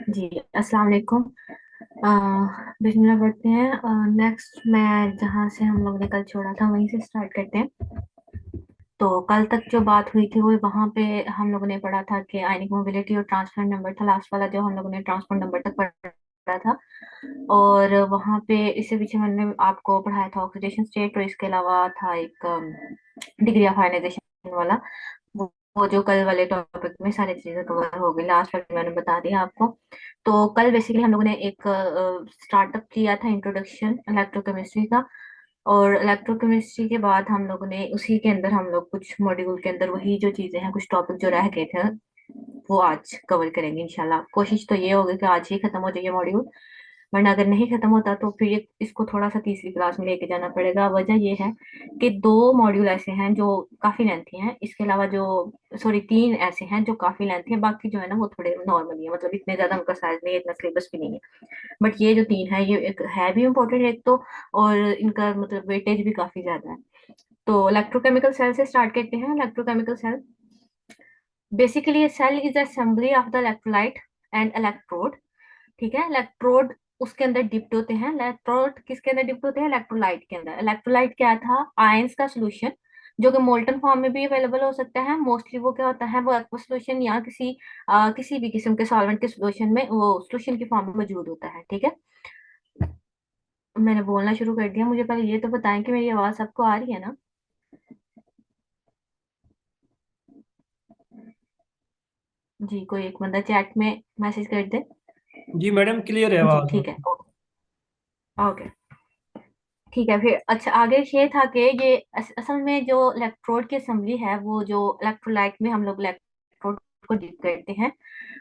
जी, अस्सलाम वालेकुम। बिस्मिल्लाह पढ़ते हैं। नेक्स्ट मैं जहाँ से हम लोग ने कल छोड़ा था वहीं से स्टार्ट करते हैं। तो कल तक जो बात हुई थी वो वहाँ पे हम लोगों ने पढ़ा था कि आयनिक मोबिलिटी और ट्रांसफर नंबर था लास्ट वाला, जो हम लोगों ने ट्रांसफर नंबर तक पढ़ा था। और वहाँ पे इससे पीछे मैंने आपको पढ़ाया था ऑक्सीडेशन स्टेट, और इसके अलावा था एक डिग्री ऑफ आयनाइजेशन वाला। वो जो कल वाले टॉपिक में सारी चीजें कवर हो गई, लास्ट वाले मैंने बता दिया आपको। तो कल बेसिकली हम लोगों ने एक स्टार्टअप किया था, इंट्रोडक्शन इलेक्ट्रोकेमिस्ट्री का। और इलेक्ट्रोकेमिस्ट्री के बाद हम लोगों ने उसी के अंदर हम लोग कुछ मॉड्यूल के अंदर वही जो चीजें हैं, कुछ टॉपिक जो रह गए थे वो आज कवर करेंगे इंशाल्लाह। कोशिश तो ये होगी कि आज ही खत्म हो जाए ये मॉड्यूल, वरना अगर नहीं खत्म होता तो फिर इसको थोड़ा सा तीसरी क्लास में लेके जाना पड़ेगा। वजह ये है कि दो मॉड्यूल ऐसे हैं जो काफी लेंथी हैं, इसके अलावा जो सॉरी तीन ऐसे हैं जो काफी लेंथी हैं, बाकी जो है ना वो थोड़े नॉर्मली है, मतलब इतने ज्यादा उनका साइज नहीं है, इतना सिलेबस भी नहीं है। बट ये जो तीन है ये एक है भी इम्पोर्टेंट एक तो, और इनका मतलब वेटेज भी काफी ज्यादा है। तो इलेक्ट्रोकेमिकल सेल से स्टार्ट करते हैं। Electrochemical cell basically cell is assembly of the electrolyte and electrode. ठीक है, इलेक्ट्रोड उसके अंदर डिप्ट होते हैं। इलेक्ट्रोड किसके अंदर डिप्ट होते हैं? इलेक्ट्रोलाइट के अंदर। इलेक्ट्रोलाइट क्या था? आयंस का सोल्यूशन, जो कि मोल्टन फॉर्म में भी अवेलेबल हो सकता है। मोस्टली वो क्या होता है, वो एक्वस सोल्यूशन या किसी भी किस्म के सॉल्वेंट के सोल्यूशन में वो सोल्यूशन की फॉर्म में मौजूद होता है। ठीक है, मैंने बोलना शुरू कर दिया। मुझे पहले ये तो बताएं कि मेरी आवाज सबको आ रही है ना? जी, कोई एक बंदा चैट में मैसेज कर दे। जी मैडम, क्लियर है जी आवाज। ठीक है, ओके। ठीक है, फिर अच्छा आगे ये था कि ये असल में जो इलेक्ट्रोड की असेंबली है, वो जो इलेक्ट्रोलाइट में हम लोग इलेक्ट्रोड को डीप करते हैं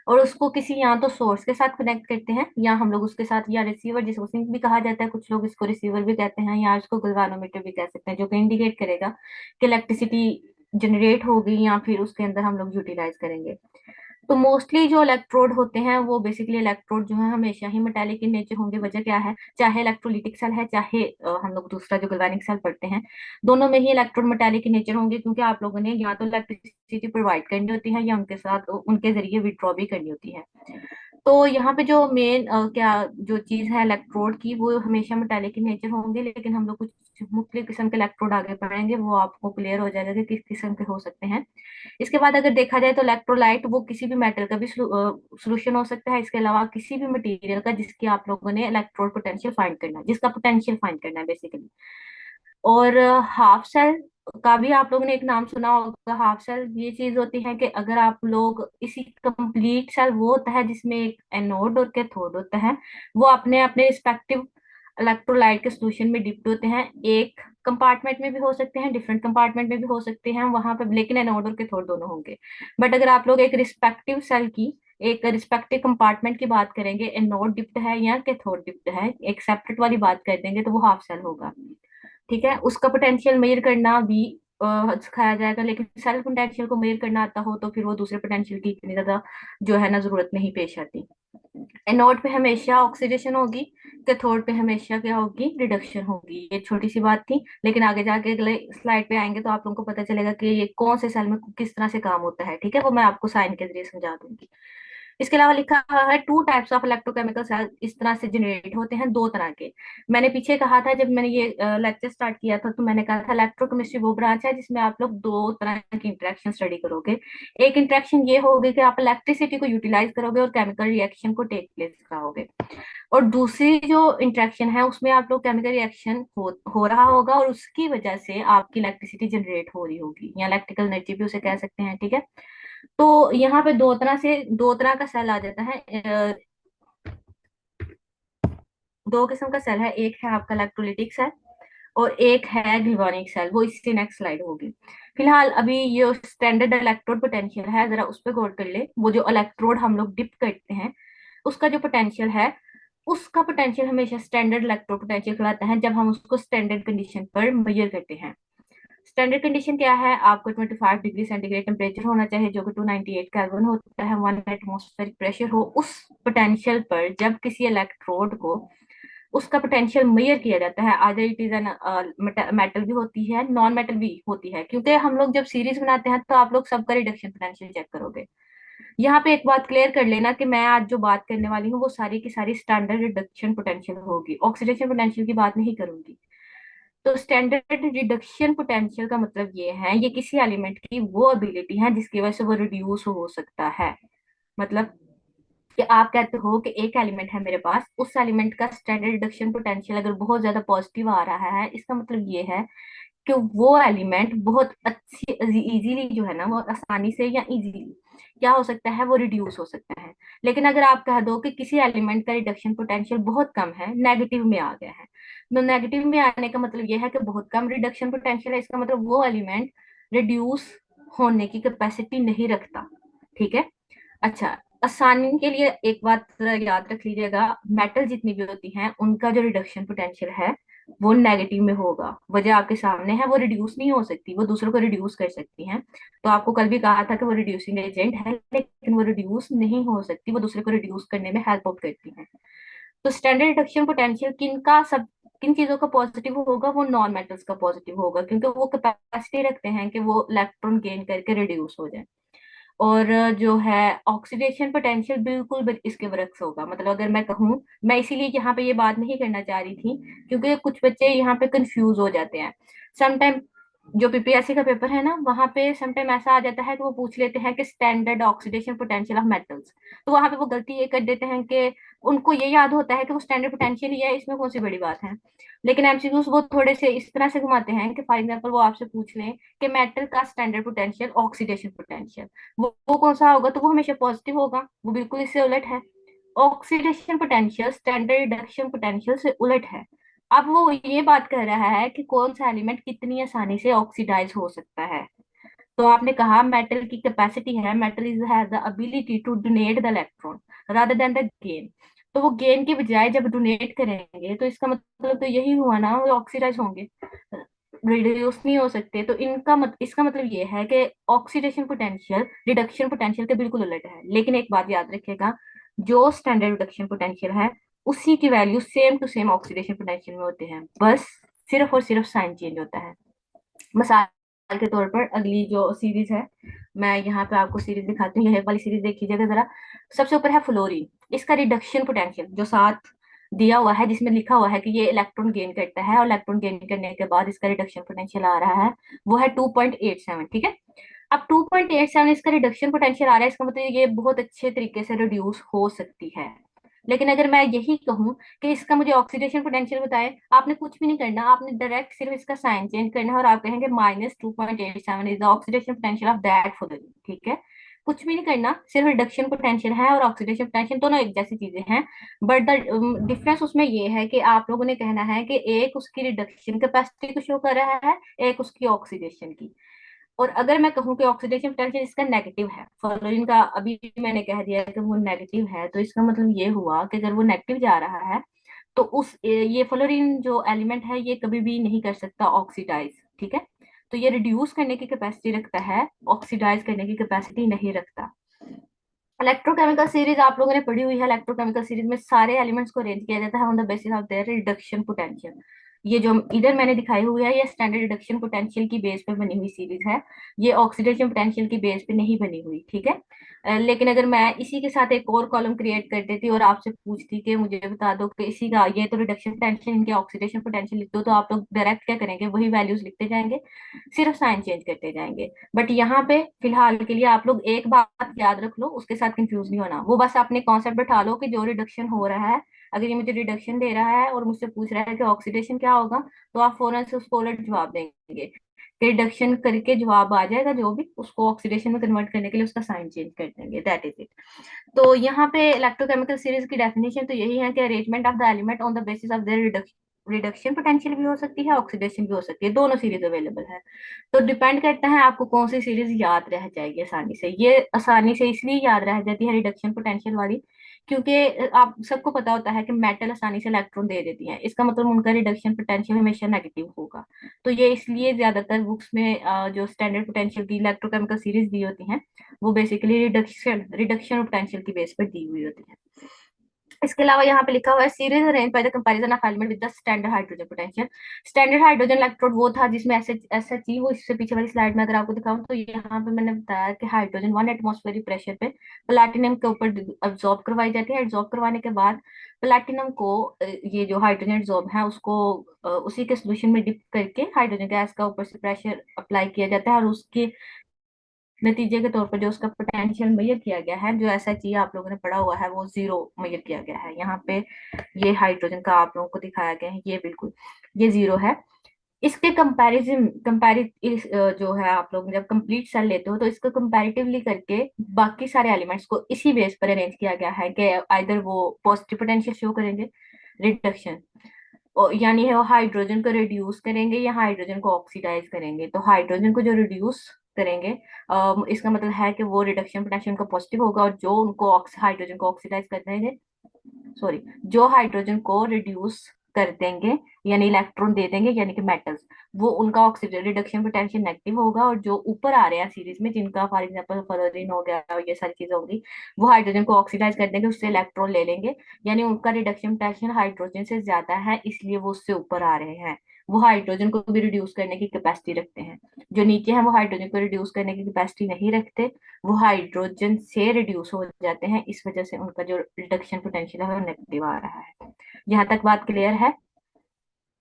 और उसको किसी या तो सोर्स के साथ कनेक्ट करते हैं, या हम लोग उसके साथ, या रिसीवर जिसको सिंक भी कहा जाता है, कुछ लोग इसको रिसीवर भी कहते हैं, या इसको गल्वानोमीटर भी कह सकते हैं, जो कि इंडिकेट करेगा कि इलेक्ट्रिसिटी जनरेट होगी या फिर उसके अंदर हम लोग यूटिलाइज करेंगे। तो मोस्टली जो इलेक्ट्रोड होते हैं वो बेसिकली इलेक्ट्रोड जो है हमेशा ही मेटालिक इन नेचर होंगे। वजह क्या है? चाहे इलेक्ट्रोलिटिक सेल है, चाहे हम लोग दूसरा जो गैल्वेनिक सेल पढ़ते हैं, दोनों में ही इलेक्ट्रोड मेटालिक इन नेचर होंगे, क्योंकि आप लोगों ने या तो इलेक्ट्रिसिटी प्रोवाइड करनी होती है या उनके साथ उनके जरिए विड्रॉ भी करनी होती है। तो यहाँ पे जो मेन क्या जो चीज है इलेक्ट्रोड की, वो हमेशा मेटालिक इन नेचर होंगे, लेकिन हम लोग कुछ मुख्तलिफ किस्म के इलेक्ट्रोड आगे पढ़ेंगे, वो आपको क्लियर हो जाएगा कि किस किस्म के हो सकते हैं। इसके बाद अगर देखा जाए तो इलेक्ट्रोलाइट वो किसी भी मेटल का भी सोल्यूशन हो सकता है, इसके अलावा किसी भी मटेरियल का जिसकी आप लोगों ने इलेक्ट्रोड पोटेंशियल फाइंड करना है, जिसका पोटेंशियल फाइंड करना है बेसिकली। और हाफ सेल का भी आप लोगों ने एक नाम सुना होगा। हाफ सेल ये चीज होती है कि अगर आप लोग इसी कंप्लीट सेल वो होता है जिसमें एक एनोड और कैथोड होता है, वो अपने अपने रिस्पेक्टिव इलेक्ट्रोलाइट के सोल्यूशन में डिप्ट होते हैं। एक कंपार्टमेंट में भी हो सकते हैं, डिफरेंट कंपार्टमेंट में भी हो सकते हैं वहां पर, लेकिन एनोड और कैथोड दोनों होंगे। बट अगर आप लोग एक रिस्पेक्टिव सेल की एक रिस्पेक्टिव कंपार्टमेंट की बात करेंगे, एनोड डिप्ट है या कैथोड डिप्ट है, एक सेपरेट वाली बात कर देंगे, तो वो हाफ सेल होगा। ठीक है, उसका पोटेंशियल मेजर करना भी सिखाया जाएगा, लेकिन सेल्फ पोटेंशियल को मेजर करना आता हो तो फिर वो दूसरे पोटेंशियल की इतनी ज्यादा जो है ना जरूरत नहीं पेश आती। एनोड पे हमेशा ऑक्सीडेशन होगी, कैथोड पे हमेशा क्या होगी? रिडक्शन होगी। ये छोटी सी बात थी, लेकिन आगे जाके अगले स्लाइड पे आएंगे तो आप लोगों को पता चलेगा कि ये कौन से सेल में किस तरह से काम होता है। ठीक है, वो मैं आपको साइन के जरिए समझा दूंगी। इसके अलावा लिखा हुआ है two types of electrochemical cell इस तरह से जनरेट होते हैं, दो तरह के। मैंने पीछे कहा था जब मैंने ये लेक्चर स्टार्ट किया था, तो मैंने कहा था इलेक्ट्रोकेमिस्ट्री वो ब्रांच है जिसमें आप लोग दो तरह की इंटरेक्शन स्टडी करोगे। एक इंटरेक्शन ये होगी कि आप इलेक्ट्रिसिटी को यूटिलाइज करोगे और केमिकल रिएक्शन को टेक प्लेस कराओगे, और दूसरी जो इंटरेक्शन है उसमें आप लोग केमिकल रिएक्शन हो रहा होगा और उसकी वजह से आपकी इलेक्ट्रिसिटी जनरेट हो रही होगी, या इलेक्ट्रिकल एनर्जी भी उसे कह सकते हैं। ठीक है, तो यहाँ पे दो तरह का सेल आ जाता है। दो किस्म का सेल है, एक है आपका इलेक्ट्रोलिटिक सेल और एक है ग्लूकोनिक सेल, वो इससे नेक्स्ट स्लाइड होगी। फिलहाल अभी ये स्टैंडर्ड इलेक्ट्रोड पोटेंशियल है, जरा उस पर गौर कर ले। वो जो इलेक्ट्रोड हम लोग डिप करते हैं उसका जो पोटेंशियल है, उसका पोटेंशियल हमेशा स्टैंडर्ड इलेक्ट्रोड पोटेंशियल कहलाता है जब हम उसको स्टैंडर्ड कंडीशन पर मेजर करते हैं। स्टैंडर्ड कंडीशन क्या है? आपको 25 डिग्री सेंटीग्रेड टेम्परेचर होना चाहिए, जो कि 298 केल्विन होता है, 1 एटमॉस्फेरिक प्रेशर हो। उस पोटेंशियल पर जब किसी इलेक्ट्रोड को उसका पोटेंशियल मेजर किया जाता है, आदर इट इज एन मेटल भी होती है, नॉन मेटल भी होती है, क्योंकि हम लोग जब सीरीज बनाते हैं तो आप लोग सबका रिडक्शन पोटेंशियल चेक करोगे। यहाँ पे एक बात क्लियर कर लेना कि मैं आज जो बात करने वाली हूँ वो सारी की सारी स्टैंडर्ड रिडक्शन पोटेंशियल होगी, ऑक्सीडेशन पोटेंशियल की बात नहीं करूंगी। तो स्टैंडर्ड रिडक्शन पोटेंशियल का मतलब ये है, ये किसी एलिमेंट की वो एबिलिटी है जिसकी वजह से वो रिड्यूस हो सकता है। मतलब कि आप कहते हो कि एक एलिमेंट है मेरे पास, उस एलिमेंट का स्टैंडर्ड रिडक्शन पोटेंशियल अगर बहुत ज्यादा पॉजिटिव आ रहा है, इसका मतलब ये है कि वो एलिमेंट बहुत अच्छी इजीली जो है ना, वो आसानी से या इजीली क्या हो सकता है, वो रिड्यूस हो सकता है। लेकिन अगर आप कह दो कि किसी एलिमेंट का रिडक्शन पोटेंशियल बहुत कम है, नेगेटिव में आ गया है, तो नेगेटिव में आने का मतलब ये है कि बहुत कम रिडक्शन पोटेंशियल है, इसका मतलब वो एलिमेंट रिड्यूस होने की कैपेसिटी नहीं रखता। ठीक है। अच्छा, आसानी के लिए एक बात जरा याद रख लीजिएगा, मेटल जितनी भी होती हैं उनका जो रिडक्शन पोटेंशियल है वो नेगेटिव में होगा। वजह आपके सामने है, वो रिड्यूस नहीं हो सकती, वो दूसरों को रिड्यूस कर सकती हैं। तो आपको कल भी कहा था कि वो रिड्यूसिंग एजेंट है, लेकिन वो रिड्यूस नहीं हो सकती, वो दूसरे को रिड्यूस करने में हेल्प आउट करती हैं। तो स्टैंडर्ड रिडक्शन पोटेंशियल किन चीजों का पॉजिटिव होगा, वो नॉन मेटल्स का पॉजिटिव होगा, क्योंकि वो कैपेसिटी रखते हैं कि वो इलेक्ट्रॉन गेन करके रिड्यूस हो जाए। और जो है ऑक्सीडेशन पोटेंशियल बिल्कुल इसके बरक्स होगा। मतलब अगर मैं कहूँ, मैं इसीलिए यहाँ पे ये बात नहीं करना चाह रही थी, क्योंकि कुछ बच्चे यहाँ पे कंफ्यूज हो जाते हैं समटाइम। जो पीपीएससी का पेपर है ना, वहाँ पे समटाइम ऐसा आ जाता है कि वो पूछ लेते हैं कि standard oxidation potential of metals. तो वहाँ पे वो गलती ये कर देते हैं कि उनको ये याद होता है कि वो स्टैंडर्ड पोटेंशियल ही है, इसमें कौन सी बड़ी बात है। लेकिन एमसीक्यूज वो थोड़े से इस तरह से घुमाते हैं कि फॉर एग्जाम्पल वो आपसे पूछ लें कि मेटल का स्टैंडर्ड पोटेंशियल ऑक्सीडेशन पोटेंशियल वो कौन सा होगा, तो वो हमेशा पॉजिटिव होगा। वो बिल्कुल इससे उलट है। Oxidation potential standard reduction potential से उलट है। अब वो ये बात कर रहा है कि कौन सा एलिमेंट कितनी आसानी से ऑक्सीडाइज हो सकता है। तो आपने कहा मेटल की कैपेसिटी है, metal is has the ability to donate the electron rather than the gain. तो वो गेन के बजाय जब डोनेट करेंगे तो इसका मतलब तो यही हुआ ना, वो ऑक्सीडाइज होंगे, रिड्यूस नहीं हो सकते। तो इसका मतलब ये है कि ऑक्सीडेशन पोटेंशियल रिडक्शन पोटेंशियल के बिल्कुल उलट है। लेकिन एक बात याद रखिएगा, जो स्टैंडर्ड रिडक्शन पोटेंशियल है उसी की value same to same oxidation potential में होते हैं, बस सिर्फ और सिर्फ साइन चेंज होता है। मिसाल के तौर पर अगली जो सीरीज है, मैं यहाँ पे आपको सीरीज दिखाती हूँ, यह वाली सीरीज देख लीजिएगा जरा। सबसे ऊपर है फ्लोरीन, इसका रिडक्शन पोटेंशियल जो साथ दिया हुआ है, जिसमें लिखा हुआ है कि ये इलेक्ट्रॉन गेन करता है और इलेक्ट्रॉन गेन करने के बाद इसका रिडक्शन पोटेंशियल आ रहा है, वो है 2.87। ठीक है। अब 2.87 इसका रिडक्शन पोटेंशियल आ रहा है, इसका मतलब ये बहुत अच्छे तरीके से रिड्यूस हो सकती है। लेकिन अगर मैं यही कहूँ कि इसका मुझे ऑक्सीडेशन पोटेंशियल बताए, आपने कुछ भी नहीं करना, आपने डायरेक्ट सिर्फ इसका साइन चेंज करना है और आप कहेंगे -2.87 is the oxidation potential of that fluorine. ठीक है। कुछ भी नहीं करना, सिर्फ रिडक्शन पोटेंशियल है और ऑक्सीडेशन पोटेंशियल दोनों एक जैसी चीजें हैं। बट द डिफरेंस उसमें ये है कि आप लोगों ने कहना है कि एक उसकी रिडक्शन कैपेसिटी को शो कर रहा है, एक उसकी ऑक्सीडेशन की। और अगर मैं कहूँ कि ऑक्सीडेशन पोटेंशियल इसका नेगेटिव है, फ्लोरीन का अभी मैंने कह दिया कि वो नेगेटिव है, तो इसका मतलब ये हुआ कि अगर वो नेगेटिव जा रहा है तो उस ये फ्लोरीन जो एलिमेंट है ये कभी भी नहीं कर सकता ऑक्सीडाइज। ठीक है। तो ये रिड्यूस करने की कैपेसिटी रखता है, ऑक्सीडाइज करने की कैपेसिटी नहीं रखता। इलेक्ट्रोकेमिकल सीरीज आप लोगों ने पढ़ी हुई है, इलेक्ट्रोकेमिकल सीरीज में सारे एलिमेंट्स को अरेंज किया जाता है on the basis of their reduction potential. ये जो इधर मैंने दिखाई हुई है, ये स्टैंडर्ड रिडक्शन पोटेंशियल की बेस पे बनी हुई सीरीज है, ये ऑक्सीडेशन पोटेंशियल की बेस पे नहीं बनी हुई। ठीक है। लेकिन अगर मैं इसी के साथ एक और कॉलम क्रिएट कर देती और आपसे पूछती कि मुझे बता दो कि इसी का ये तो रिडक्शन पोटेंशियल, इनके ऑक्सीडेशन पोटेंशियल लिख दो, तो आप लोग डायरेक्ट क्या करेंगे, वही वैल्यूज लिखते जाएंगे, सिर्फ साइन चेंज करते जाएंगे। बट यहाँ पे फिलहाल के लिए आप लोग एक बात याद रख लो, उसके साथ कंफ्यूज नहीं होना। वो बस अपने कॉन्सेप्ट बैठा लो कि जो रिडक्शन हो रहा है, अगर ये मुझे रिडक्शन दे रहा है और मुझसे पूछ रहा है कि ऑक्सीडेशन क्या होगा, तो आप फौरन से उसको उलट जवाब देंगे। रिडक्शन करके जवाब आ जाएगा जो भी, उसको ऑक्सीडेशन में कन्वर्ट करने के लिए उसका साइन चेंज कर देंगे, दैट इज इट। तो यहाँ पे इलेक्ट्रोकेमिकल सीरीज की डेफिनेशन तो यही है कि arrangement of the element on the basis of their reduction potential भी हो सकती है, ऑक्सीडेशन भी हो सकती है, दोनों सीरीज अवेलेबल है। तो डिपेंड करता है आपको कौन सी सीरीज याद रह जाएगी आसानी से। ये आसानी से इसलिए याद रह जाती है रिडक्शन पोटेंशियल वाली, क्योंकि आप सबको पता होता है कि मेटल आसानी से इलेक्ट्रॉन दे देती है, इसका मतलब उनका रिडक्शन पोटेंशियल हमेशा नेगेटिव होगा। तो ये इसलिए ज्यादातर बुक्स में जो स्टैंडर्ड पोटेंशियल की इलेक्ट्रोकेमिकल सीरीज दी होती हैं, वो बेसिकली रिडक्शन रिडक्शन पोटेंशियल की बेस पर दी हुई होती है। इसके अलावा यहाँ पे लिखा हुआ है series arrange by the comparison of element with the standard hydrogen potential. Standard hydrogen electrode वो था जिसमें एस एच ई, वो इससे पीछे वाली स्लाइड में अगर आपको दिखाऊं तो यहाँ पे मैंने बताया कि हाइड्रोजन 1 एटमॉस्फेरिक प्रेशर पे प्लैटिनम के ऊपर अब्सॉर्ब करवाई जाती है। एब्सॉर्ब करवाने के बाद प्लैटिनम को ये जो हाइड्रोजन एब्सॉर्ब है उसको उसी के सोल्यूशन में डिप करके हाइड्रोजन गैस का ऊपर से प्रेशर अप्लाई किया जाता है, और उसके नतीजे के तौर पर जो उसका पोटेंशियल मेजर किया गया है, जो ऐसा चाहिए आप लोगों ने पढ़ा हुआ है, वो जीरो मेजर किया गया है। यहाँ पे ये हाइड्रोजन का आप लोगों को दिखाया गया है, ये बिल्कुल ये जीरो है। इसके कंपैरिजन जो है, आप लोग जब कंप्लीट सेल लेते हो तो इसको कंपैरेटिवली करके बाकी सारे एलिमेंट्स को इसी बेस पर अरेंज किया गया है कि आइदर वो पॉजिटिव पोटेंशियल शो करेंगे, रिडक्शन, यानी है वो हाइड्रोजन को रिड्यूस करेंगे या हाइड्रोजन को ऑक्सीडाइज करेंगे। तो हाइड्रोजन को जो रिड्यूस करेंगे, इसका मतलब है कि वो रिडक्शन पोटेंशियल उनका पॉजिटिव होगा, और जो उनको हाइड्रोजन को ऑक्सीडाइज कर देंगे, सॉरी, जो हाइड्रोजन को रिड्यूस कर देंगे यानी इलेक्ट्रॉन दे देंगे यानी कि मेटल्स, वो उनका ऑक्सीजन रिडक्शन पोटेंशियल नेगेटिव होगा, और जो ऊपर आ रहे हैं सीरीज में, जिनका फॉर एग्जांपल फ्लोरीन हो गया, ये सारी चीजें होंगी, वो हाइड्रोजन को ऑक्सीडाइज कर देंगे, उससे इलेक्ट्रॉन ले लेंगे, यानी उनका रिडक्शन पोटेंशियल हाइड्रोजन से ज्यादा है, इसलिए वो उससे ऊपर आ रहे हैं। वो हाइड्रोजन को भी रिड्यूस करने की कैपेसिटी रखते हैं। जो नीचे हैं वो हाइड्रोजन को रिड्यूस करने की कैपेसिटी नहीं रखते, वो हाइड्रोजन से रिड्यूस हो जाते हैं, इस वजह से उनका जो रिडक्शन पोटेंशियल है वो नेगेटिव आ रहा है। यहाँ तक बात क्लियर है?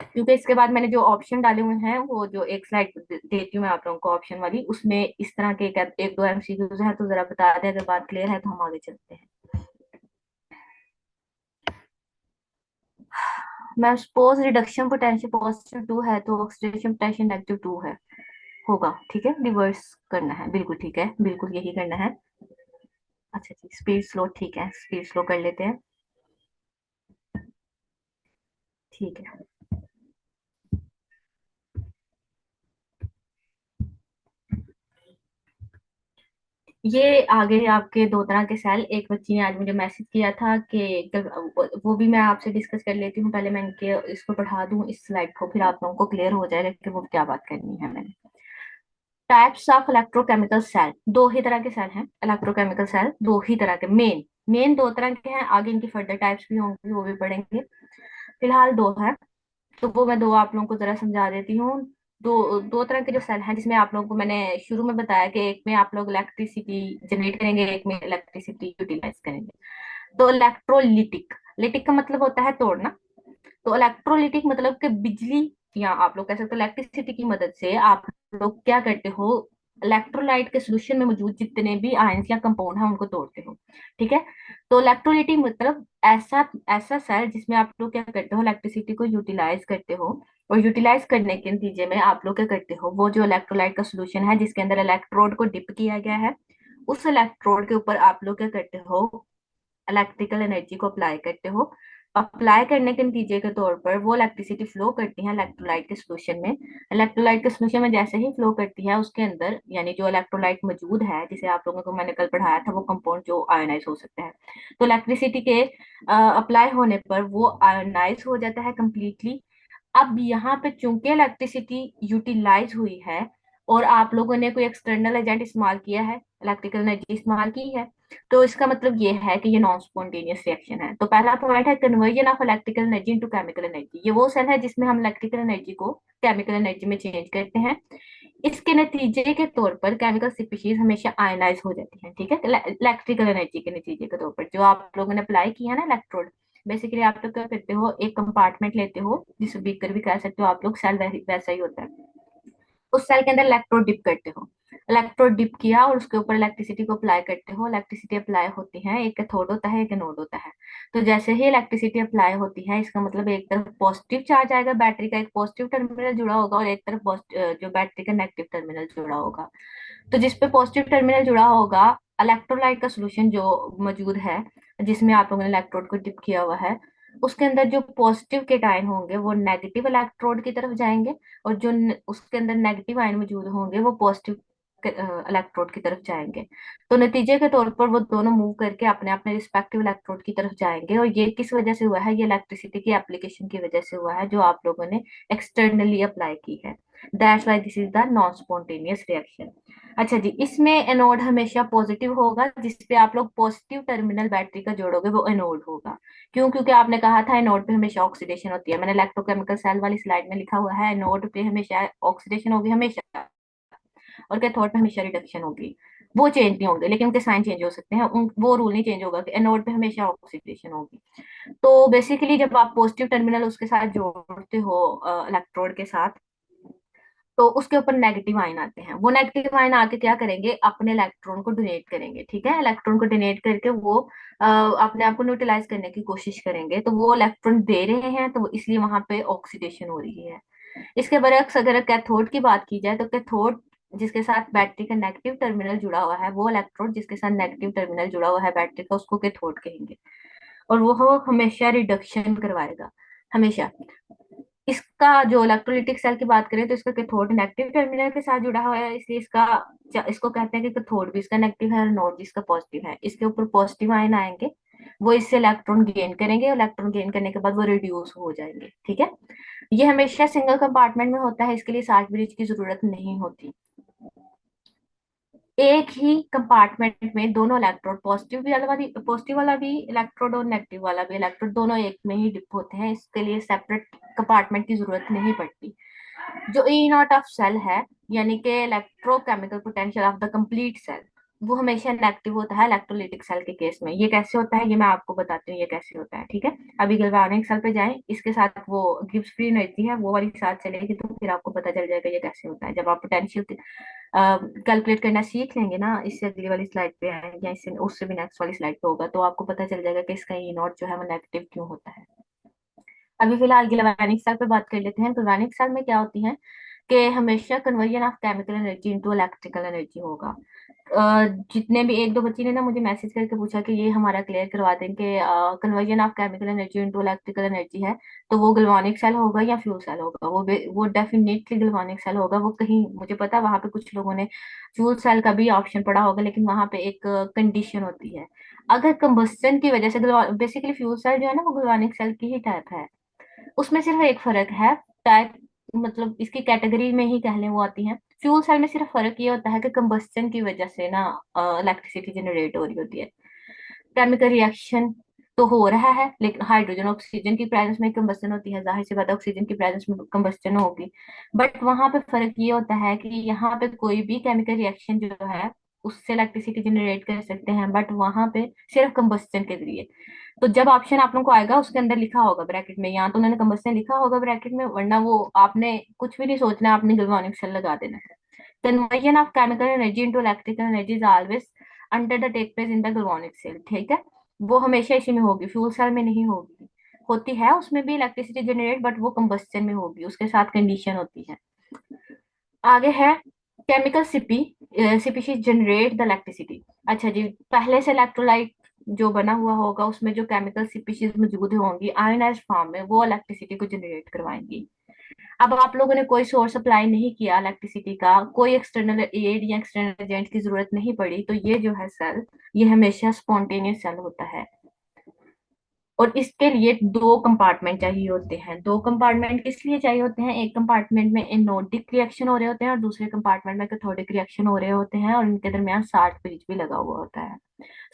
क्योंकि इसके बाद मैंने जो ऑप्शन डाले हुए हैं, वो जो एक स्लाइड देती हूँ मैं आप लोगों को ऑप्शन वाली, उसमें इस तरह के एक दो एमसीक्यूज हैं, तो जरा बता दें, अगर बात क्लियर है तो हम आगे चलते हैं। मैं सपोज रिडक्शन पोटेंशियल पॉजिटिव 2 है तो ऑक्सीडेशन पोटेंशियल -2 है, होगा, ठीक है, रिवर्स करना है, बिल्कुल ठीक है, बिल्कुल यही करना है। अच्छा जी, स्पीड स्लो, ठीक है, स्पीड स्लो कर लेते हैं, ठीक है। ये आगे आपके दो तरह के सेल, एक बच्ची ने आज मुझे मैसेज किया था कि वो भी मैं आपसे डिस्कस कर लेती हूँ, पहले मैं इनके इसको पढ़ा दूं इस स्लाइड को, फिर आप लोगों को क्लियर हो जाएगा कि वो क्या बात करनी है मैंने। टाइप्स ऑफ इलेक्ट्रोकेमिकल सेल, दो ही तरह के सेल हैं इलेक्ट्रोकेमिकल सेल, दो ही तरह के, मेन मेन दो तरह के हैं, आगे इनकी फर्दर टाइप्स भी होंगी, वो भी पढ़ेंगे, फिलहाल दो है। तो वो मैं दो आप लोगों को जरा समझा देती हूँ। दो दो तरह के जो सेल हैं, जिसमें आप लोगों को मैंने शुरू में बताया कि एक में आप लोग इलेक्ट्रिसिटी जनरेट करेंगे, एक में इलेक्ट्रिसिटी यूटिलाइज करेंगे। तो इलेक्ट्रोलिटिक, लिटिक का मतलब होता है तोड़ना, तो इलेक्ट्रोलिटिक मतलब कि बिजली, या आप लोग कह सकते हो इलेक्ट्रिसिटी की मदद से आप लोग क्या करते हो, इलेक्ट्रोलाइट के सोल्यूशन में मौजूद जितने भी आयंस या कंपाउंड हैं उनको तोड़ते हो, ठीक है। तो इलेक्ट्रोलिटिक मतलब ऐसा ऐसा सेल जिसमें आप लोग क्या करते हो, इलेक्ट्रिसिटी को यूटिलाइज करते हो, और यूटिलाइज करने के नतीजे में आप लोग क्या करते हो, वो जो इलेक्ट्रोलाइट का सोल्यूशन है जिसके अंदर इलेक्ट्रोड को डिप किया गया है, उस इलेक्ट्रोड के ऊपर आप लोग क्या करते हो, इलेक्ट्रिकल एनर्जी को अप्लाई करते हो। अप्लाई करने के नतीजे के तौर पर वो इलेक्ट्रिसिटी फ्लो करती है इलेक्ट्रोलाइट के सोल्यूशन में। इलेक्ट्रोलाइट के सोल्यूशन में जैसे ही फ्लो करती है, उसके अंदर यानी जो इलेक्ट्रोलाइट मौजूद है, जिसे आप लोगों को मैंने कल पढ़ाया था, वो कंपाउंड जो आयोनाइज हो सकता है, तो इलेक्ट्रिसिटी के अप्लाई होने पर वो आयोनाइज हो जाता है कंप्लीटली। अब यहाँ पे चूंकि इलेक्ट्रिसिटी यूटिलाइज हुई है और आप लोगों ने कोई एक्सटर्नल एजेंट इस्तेमाल किया है, इलेक्ट्रिकल एनर्जी इस्तेमाल की है, तो इसका मतलब ये है कि ये नॉन स्पॉन्टेनियस रिएक्शन है। तो पहला पॉइंट है conversion of electrical energy into chemical energy. ये वो सेल है जिसमें हम इलेक्ट्रिकल एनर्जी को केमिकल एनर्जी में चेंज करते हैं। इसके नतीजे के तौर पर केमिकल स्पीशीज हमेशा आयनाइज हो जाती हैं, ठीक है, इलेक्ट्रिकल एनर्जी के नतीजे के तौर पर। जो आप लोगों ने अप्लाई किया है ना इलेक्ट्रोड, बेसिकली आप लोग क्या करते हो, एक कंपार्टमेंट लेते हो, जिसे बीकर भी कह सकते हो आप लोग, सेल वैसा ही होता है, उस सेल के अंदर इलेक्ट्रोड डिप करते हो, इलेक्ट्रोड डिप किया और उसके ऊपर इलेक्ट्रिसिटी को अप्लाई करते हो, इलेक्ट्रिसिटी अप्लाई होती है, एक कैथोड होता है एक एनोड होता है। तो जैसे ही इलेक्ट्रिसिटी अप्लाई होती है, इसका मतलब एक तरफ पॉजिटिव चार्ज आएगा, बैटरी का एक पॉजिटिव टर्मिनल जुड़ा होगा, और एक तरफ जो बैटरी का नेगेटिव टर्मिनल जुड़ा होगा। तो जिस पे पॉजिटिव टर्मिनल जुड़ा होगा, इलेक्ट्रोलाइट का सोल्यूशन जो मौजूद है, जिसमें आप लोगों ने इलेक्ट्रोड को डिप किया हुआ है, उसके अंदर जो पॉजिटिव केटायन होंगे वो नेगेटिव इलेक्ट्रोड की तरफ जाएंगे, और जो उसके अंदर नेगेटिव आयन मौजूद होंगे वो पॉजिटिव इलेक्ट्रोड की तरफ जाएंगे। तो नतीजे के तौर पर वो दोनों मूव करके अपने अपने रिस्पेक्टिव इलेक्ट्रोड की तरफ जाएंगे। और ये किस वजह से हुआ है? ये इलेक्ट्रिसिटी की एप्लीकेशन की वजह से हुआ है, जो आप लोगों ने एक्सटर्नली अप्लाई की है। That's why this is the non spontaneous reaction. अच्छा जी, इसमें एनोड हमेशा पॉजिटिव होगा। जिसपे आप लोग पॉजिटिव टर्मिनल बैटरी का जोड़ोगे वो एनोड होगा। क्यों? क्योंकि आपने कहा था एनोड पे हमेशा ऑक्सीडेशन होती है। मैंने इलेक्ट्रोकेमिकल सेल वाली स्लाइड में लिखा हुआ है एनोड पे हमेशा ऑक्सीडेशन होगी हमेशा, और कैथोड पे हमेशा रिडक्शन होगी। वो चेंज नहीं होंगे, लेकिन उनके साइन चेंज हो सकते हैं। वो रूल नहीं चेंज होगा कि एनोड पे हमेशा ऑक्सीडेशन होगी। तो बेसिकली जब आप पॉजिटिव टर्मिनल उसके साथ जोड़ते हो इलेक्ट्रोड के साथ, तो उसके ऊपर नेगेटिव आयन आते हैं। वो नेगेटिव आयन आके क्या करेंगे? अपने इलेक्ट्रॉन को डोनेट करेंगे। ठीक है, इलेक्ट्रॉन को डोनेट करके वो अपने आप को न्यूट्रलाइज करने की कोशिश करेंगे। तो वो इलेक्ट्रॉन दे रहे हैं, तो इसलिए वहां पे ऑक्सीडेशन हो रही है। इसके बरक्स अगर कैथोड की बात की जाए, तो कैथोड जिसके साथ बैटरी का नेगेटिव टर्मिनल जुड़ा हुआ है, वो इलेक्ट्रोड जिसके साथ नेगेटिव टर्मिनल जुड़ा हुआ है बैटरी का, उसको कैथोड कहेंगे। और वो हमेशा रिडक्शन करवाएगा, हमेशा। इसका जो इलेक्ट्रोलिटिक सेल की बात करें, तो इसका कैथोड नेगेटिव टर्मिनल के साथ जुड़ा हुआ है, इसलिए इसको कहते हैं कि कैथोड भी इसका नेगेटिव है और नोड भी इसका पॉजिटिव है। इसके ऊपर पॉजिटिव आयन आएंगे, वो इससे इलेक्ट्रॉन गेन करेंगे। इलेक्ट्रॉन गेन करने के बाद वो रिड्यूस हो जाएंगे। ठीक है, ये हमेशा सिंगल कंपार्टमेंट में होता है, इसके लिए साल्ट ब्रिज की जरूरत नहीं होती। एक ही कंपार्टमेंट में दोनों इलेक्ट्रोड, पॉजिटिव वाला भी इलेक्ट्रोड और नेगेटिव वाला भी इलेक्ट्रोड, दोनों एक में ही डिप होते हैं। इसके लिए सेपरेट कंपार्टमेंट की जरूरत नहीं पड़ती। जो ई नॉट ऑफ सेल है, यानी कि electrochemical potential of the complete cell, वो हमेशा नेगेटिव होता है इलेक्ट्रोलिटिक सेल के केस में। ये कैसे होता है, ये मैं आपको बताती हूँ ये कैसे होता है। ठीक है, अभी गैल्वेनिक सेल पे जाएं, इसके साथ वो गिब्स फ्री एनर्जी है वो वाली साथ चलेगी, तो फिर आपको पता चल जाएगा ये कैसे होता है। जब आप पोटेंशियल कैलकुलेट करना सीख लेंगे ना, इससे अगली वाली स्लाइड पे है या इससे उससे भी नेक्स्ट वाली स्लाइड पे होगा, तो आपको पता चल जाएगा कि इसका ई नॉट जो है वो नेगेटिव क्यों होता है। अभी फिलहाल गैल्वेनिक सेल पे बात कर लेते हैं। गैल्वेनिक सेल में क्या होती है कि हमेशा conversion of chemical energy into electrical energy होगा। जितने भी एक दो बच्चे ने ना मुझे मैसेज करके पूछा कि ये हमारा क्लियर करवा दें कि conversion of chemical energy into electrical energy है, तो वो गैल्वेनिक सेल होगा या फ्यूल सेल होगा? वो डेफिनेटली गैल्वेनिक सेल होगा। वो कहीं मुझे पता है वहां पे कुछ लोगों ने फ्यूल सेल का भी ऑप्शन पढ़ा होगा, लेकिन वहां पे एक कंडीशन होती है। अगर कंबस्टन की वजह से, बेसिकली फ्यूल सेल जो है ना वो गैल्वेनिक सेल की ही टाइप है। उसमें सिर्फ एक फर्क है, टाइप मतलब इसकी कैटेगरी में ही कह लें वो आती है। फ्यूल सेल में सिर्फ फर्क ये होता है कि कंबस्टन की वजह से ना इलेक्ट्रिसिटी जनरेट हो रही होती है। केमिकल रिएक्शन तो हो रहा है, लेकिन हाइड्रोजन ऑक्सीजन की प्रेजेंस में कंबस्टन होती है, जाहिर सी बात है ऑक्सीजन की प्रेजेंस में कंबस्टन होगी। बट वहां पे फर्क ये होता है कि यहाँ पे कोई भी केमिकल रिएक्शन जो है उससे इलेक्ट्रिसिटी जनरेट कर सकते हैं, बट वहां पे सिर्फ कंबस्टन के जरिए। तो जब ऑप्शन आप लोगों को आएगा उसके अंदर लिखा होगा ब्रैकेट में, या तो उन्होंने कंबस्टन लिखा होगा ब्रैकेट में, वरना वो आपने कुछ भी नहीं सोचना, आपने गैल्वेनिक सेल लगा देना है। Conversion of chemical energy into electrical energy is always under the take place in the galvanic cell. ठीक है, वो हमेशा इसी में होगी, फ्यूल सेल में नहीं होगी। होती है उसमें भी इलेक्ट्रिसिटी जनरेट, बट वो कंबस्टन में होगी, उसके साथ कंडीशन होती है। आगे है केमिकल सिपीशीज जनरेट द इलेक्ट्रिसिटी। अच्छा जी, पहले से इलेक्ट्रोलाइट जो बना हुआ होगा उसमें जो केमिकल सिपीशीज मौजूद होंगी आयनाइज्ड फॉर्म में, वो इलेक्ट्रिसिटी को जनरेट करवाएंगी। अब आप लोगों ने कोई सोर्स अप्लाई नहीं किया इलेक्ट्रिसिटी का, कोई एक्सटर्नल एड या एक्सटर्नल एजेंट की जरूरत नहीं पड़ी, तो ये जो है सेल, ये हमेशा स्पॉन्टेनियस सेल होता है। और इसके लिए दो कंपार्टमेंट चाहिए होते हैं। दो कंपार्टमेंट किस लिए चाहिए होते हैं? एक कंपार्टमेंट में एनोडिक रिएक्शन हो रहे होते हैं और दूसरे कंपार्टमेंट में कैथोडिक रिएक्शन हो रहे होते हैं, और इनके दरमियान साल्ट ब्रिज भी लगा हुआ होता है।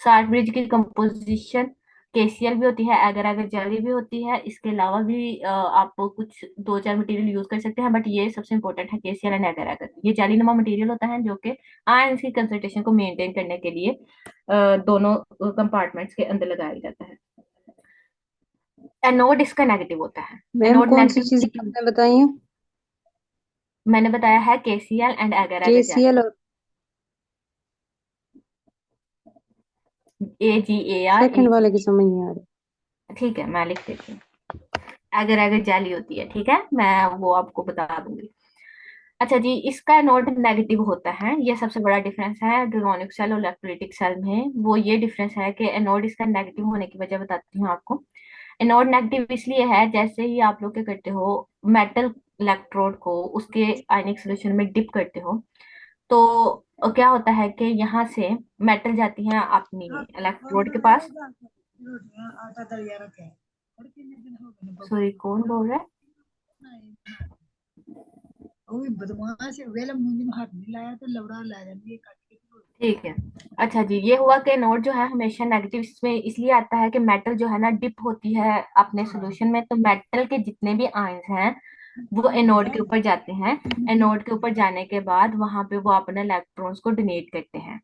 साल्ट ब्रिज की कंपोजिशन केसीएल भी होती है, एगर एगर जेली भी होती है। इसके अलावा भी आप कुछ दो चार मटेरियल यूज कर सकते हैं, बट ये सबसे इंपॉर्टेंट है केसीएल एंड एगर एगर। ये जेली नुमा मटेरियल होता है जो कि आयंस की कंसंट्रेशन को मेंटेन करने के लिए दोनों कंपार्टमेंट्स के अंदर लगाया जाता है। एनोड इसका नेगेटिव होता है। मैम एनोड कौन सी चीजें नेगेटिव आपने बताई हैं? मैंने बताया है KCL and agar agar KCL jelly. और AgAr सेकंड वाले की AgA। समझ नहीं आ रही। ठीक है, मैं लिख देती हूँ। एगर एगर जेली होती है, ठीक है, मैं वो आपको बता दूंगी। अच्छा जी, इसका नोड नेगेटिव होता है। ये सबसे बड़ा डिफरेंस है गैल्वेनिक सेल और इलेक्ट्रोलिटिक सेल में। वो ये डिफरेंस है कि एनोड इसका नेगेटिव होने की वजह बताती हूँ आपको। एनोड नेगेटिव इसलिए है, जैसे ही आप लोग क्या करते हो, मेटल इलेक्ट्रोड को उसके आयनिक सोल्यूशन में डिप करते हो, तो क्या होता है कि यहाँ से मेटल जाती है अपनी इलेक्ट्रोड के पास। सॉरी, कौन बोल रहा है? ठीक है। अच्छा जी, ये हुआ कि नोट जो है हमेशा नेगेटिव इसमें इसलिए आता है कि मेटल जो है ना डिप होती है अपने सोल्यूशन में, तो मेटल के जितने भी आयंस हैं वो एनोड के ऊपर जाते हैं। एनोड के ऊपर जाने के बाद वहां पे वो अपने इलेक्ट्रॉन्स को डोनेट करते हैं।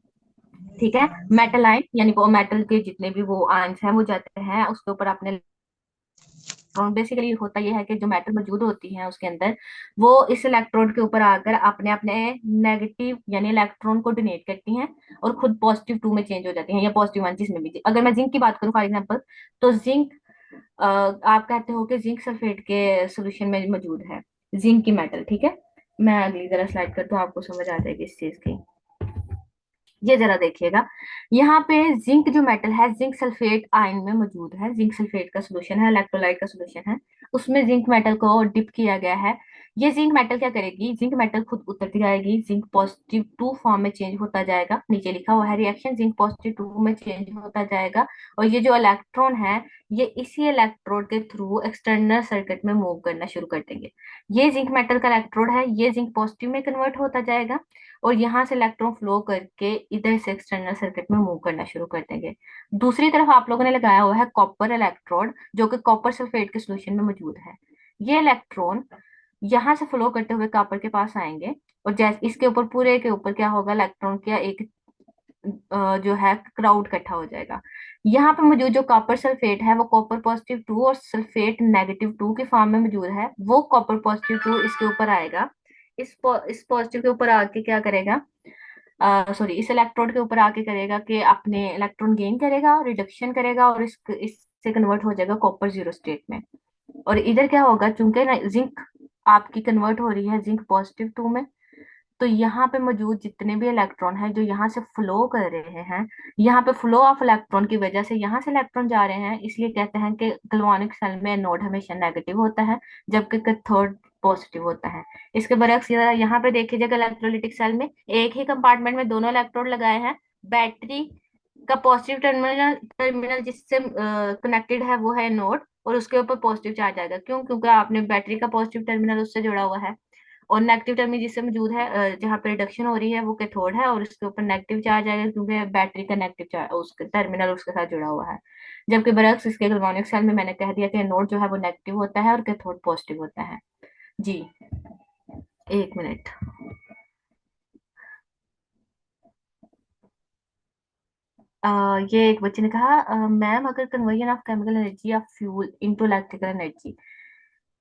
ठीक है। मेटल आयन यानी वो मेटल के जितने भी वो आयंस हैं वो जाते हैं उसके ऊपर अपने। बेसिकली होता यह है कि जो मेटल मौजूद होती है उसके अंदर, वो इस इलेक्ट्रोड के ऊपर आकर अपने अपने नेगेटिव यानी इलेक्ट्रॉन को डोनेट करती हैं और खुद पॉजिटिव टू में चेंज हो जाती हैं या पॉजिटिव वन जिसमें भी। अगर मैं जिंक की बात करूं फॉर एग्जांपल, तो जिंक आप कहते हो कि जिंक सल्फेट के सोल्यूशन में मौजूद है, जिंक की मेटल। ठीक है। मैं अगली जरा स्लाइड करता हूँ, आपको समझ आ जाएगी इस चीज की। ये जरा देखिएगा, यहाँ पे जिंक जो मेटल है जिंक सल्फेट आयन में मौजूद है। जिंक सल्फेट का सोल्यूशन है, इलेक्ट्रोलाइट का सोल्यूशन है, उसमें जिंक मेटल को डिप किया गया है। ये जिंक मेटल क्या करेगी, जिंक मेटल खुद उतरती जाएगी, जिंक पॉजिटिव टू फॉर्म में चेंज होता जाएगा। नीचे लिखा हुआ है रिएक्शन जिंक पॉजिटिव टू में चेंज होता जाएगा। और ये जो इलेक्ट्रॉन है ये इसी इलेक्ट्रोड के थ्रू एक्सटर्नल सर्किट में मूव करना शुरू कर देंगे। ये जिंक मेटल का इलेक्ट्रोड है, ये जिंक पॉजिटिव में कन्वर्ट होता जाएगा और यहाँ से इलेक्ट्रॉन फ्लो करके इधर से एक्सटर्नल सर्किट में मूव करना शुरू कर देंगे। दूसरी तरफ आप लोगों ने लगाया हुआ है कॉपर इलेक्ट्रोड, जो कि कॉपर सल्फेट के सोल्यूशन में मौजूद है। ये इलेक्ट्रॉन यहाँ से फ्लो करते हुए कॉपर के पास आएंगे और जैसे इसके ऊपर पूरे के ऊपर क्या होगा, इलेक्ट्रॉन का एक जो है क्राउड इकट्ठा हो जाएगा। यहाँ पे मौजूद जो कॉपर सल्फेट है वो कॉपर पॉजिटिव टू और सल्फेट नेगेटिव टू के फॉर्म में मौजूद है। वो कॉपर पॉजिटिव टू इसके ऊपर आएगा, इस पॉजिटिव के ऊपर आके क्या करेगा, सॉरी इस इलेक्ट्रोड के ऊपर आके करेगा कि अपने इलेक्ट्रॉन गेन करेगा, रिडक्शन करेगा और इससे कन्वर्ट हो जाएगा कॉपर जीरो स्टेट में। और इधर क्या होगा, चूंकि ना जिंक आपकी कन्वर्ट हो रही है जिंक पॉजिटिव टू में, तो यहाँ पे मौजूद जितने भी इलेक्ट्रॉन हैं जो यहाँ से फ्लो कर रहे हैं, यहाँ पे फ्लो ऑफ इलेक्ट्रॉन की वजह से यहाँ से इलेक्ट्रॉन जा रहे हैं, इसलिए कहते हैं कि गैल्वानिक सेल में एनोड हमेशा नेगेटिव होता है जबकि कैथोड पॉजिटिव होता है। इसके बरक्स यहाँ पे देखिएगा, इलेक्ट्रोलिटिक सेल में एक ही कंपार्टमेंट में दोनों इलेक्ट्रोड लगाए हैं। बैटरी का पॉजिटिव टर्मिनल टर्मिनल जिससे कनेक्टेड है वो है नोड और उसके ऊपर पॉजिटिव चार्ज आएगा। क्यों? क्योंकि आपने बैटरी का पॉजिटिव टर्मिनल उससे जुड़ा हुआ है। और नेगेटिव टर्मिनल जिससे मौजूद है जहाँ पे रिडक्शन हो रही है वो कैथोड है और उसके ऊपर नेगेटिव चार्ज आएगा क्योंकि बैटरी का नेगेटिव चार्ज उसके टर्मिनल उसके साथ जुड़ा हुआ है। जबकि बरक्स इसके गैल्वानिक सेल में मैंने कह दिया कि नोड जो है वो नेगेटिव होता है और कैथोड पॉजिटिव होता है। जी, एक मिनट। ये एक बच्चे ने कहा, मैम अगर conversion of chemical energy of fuel into electrical energy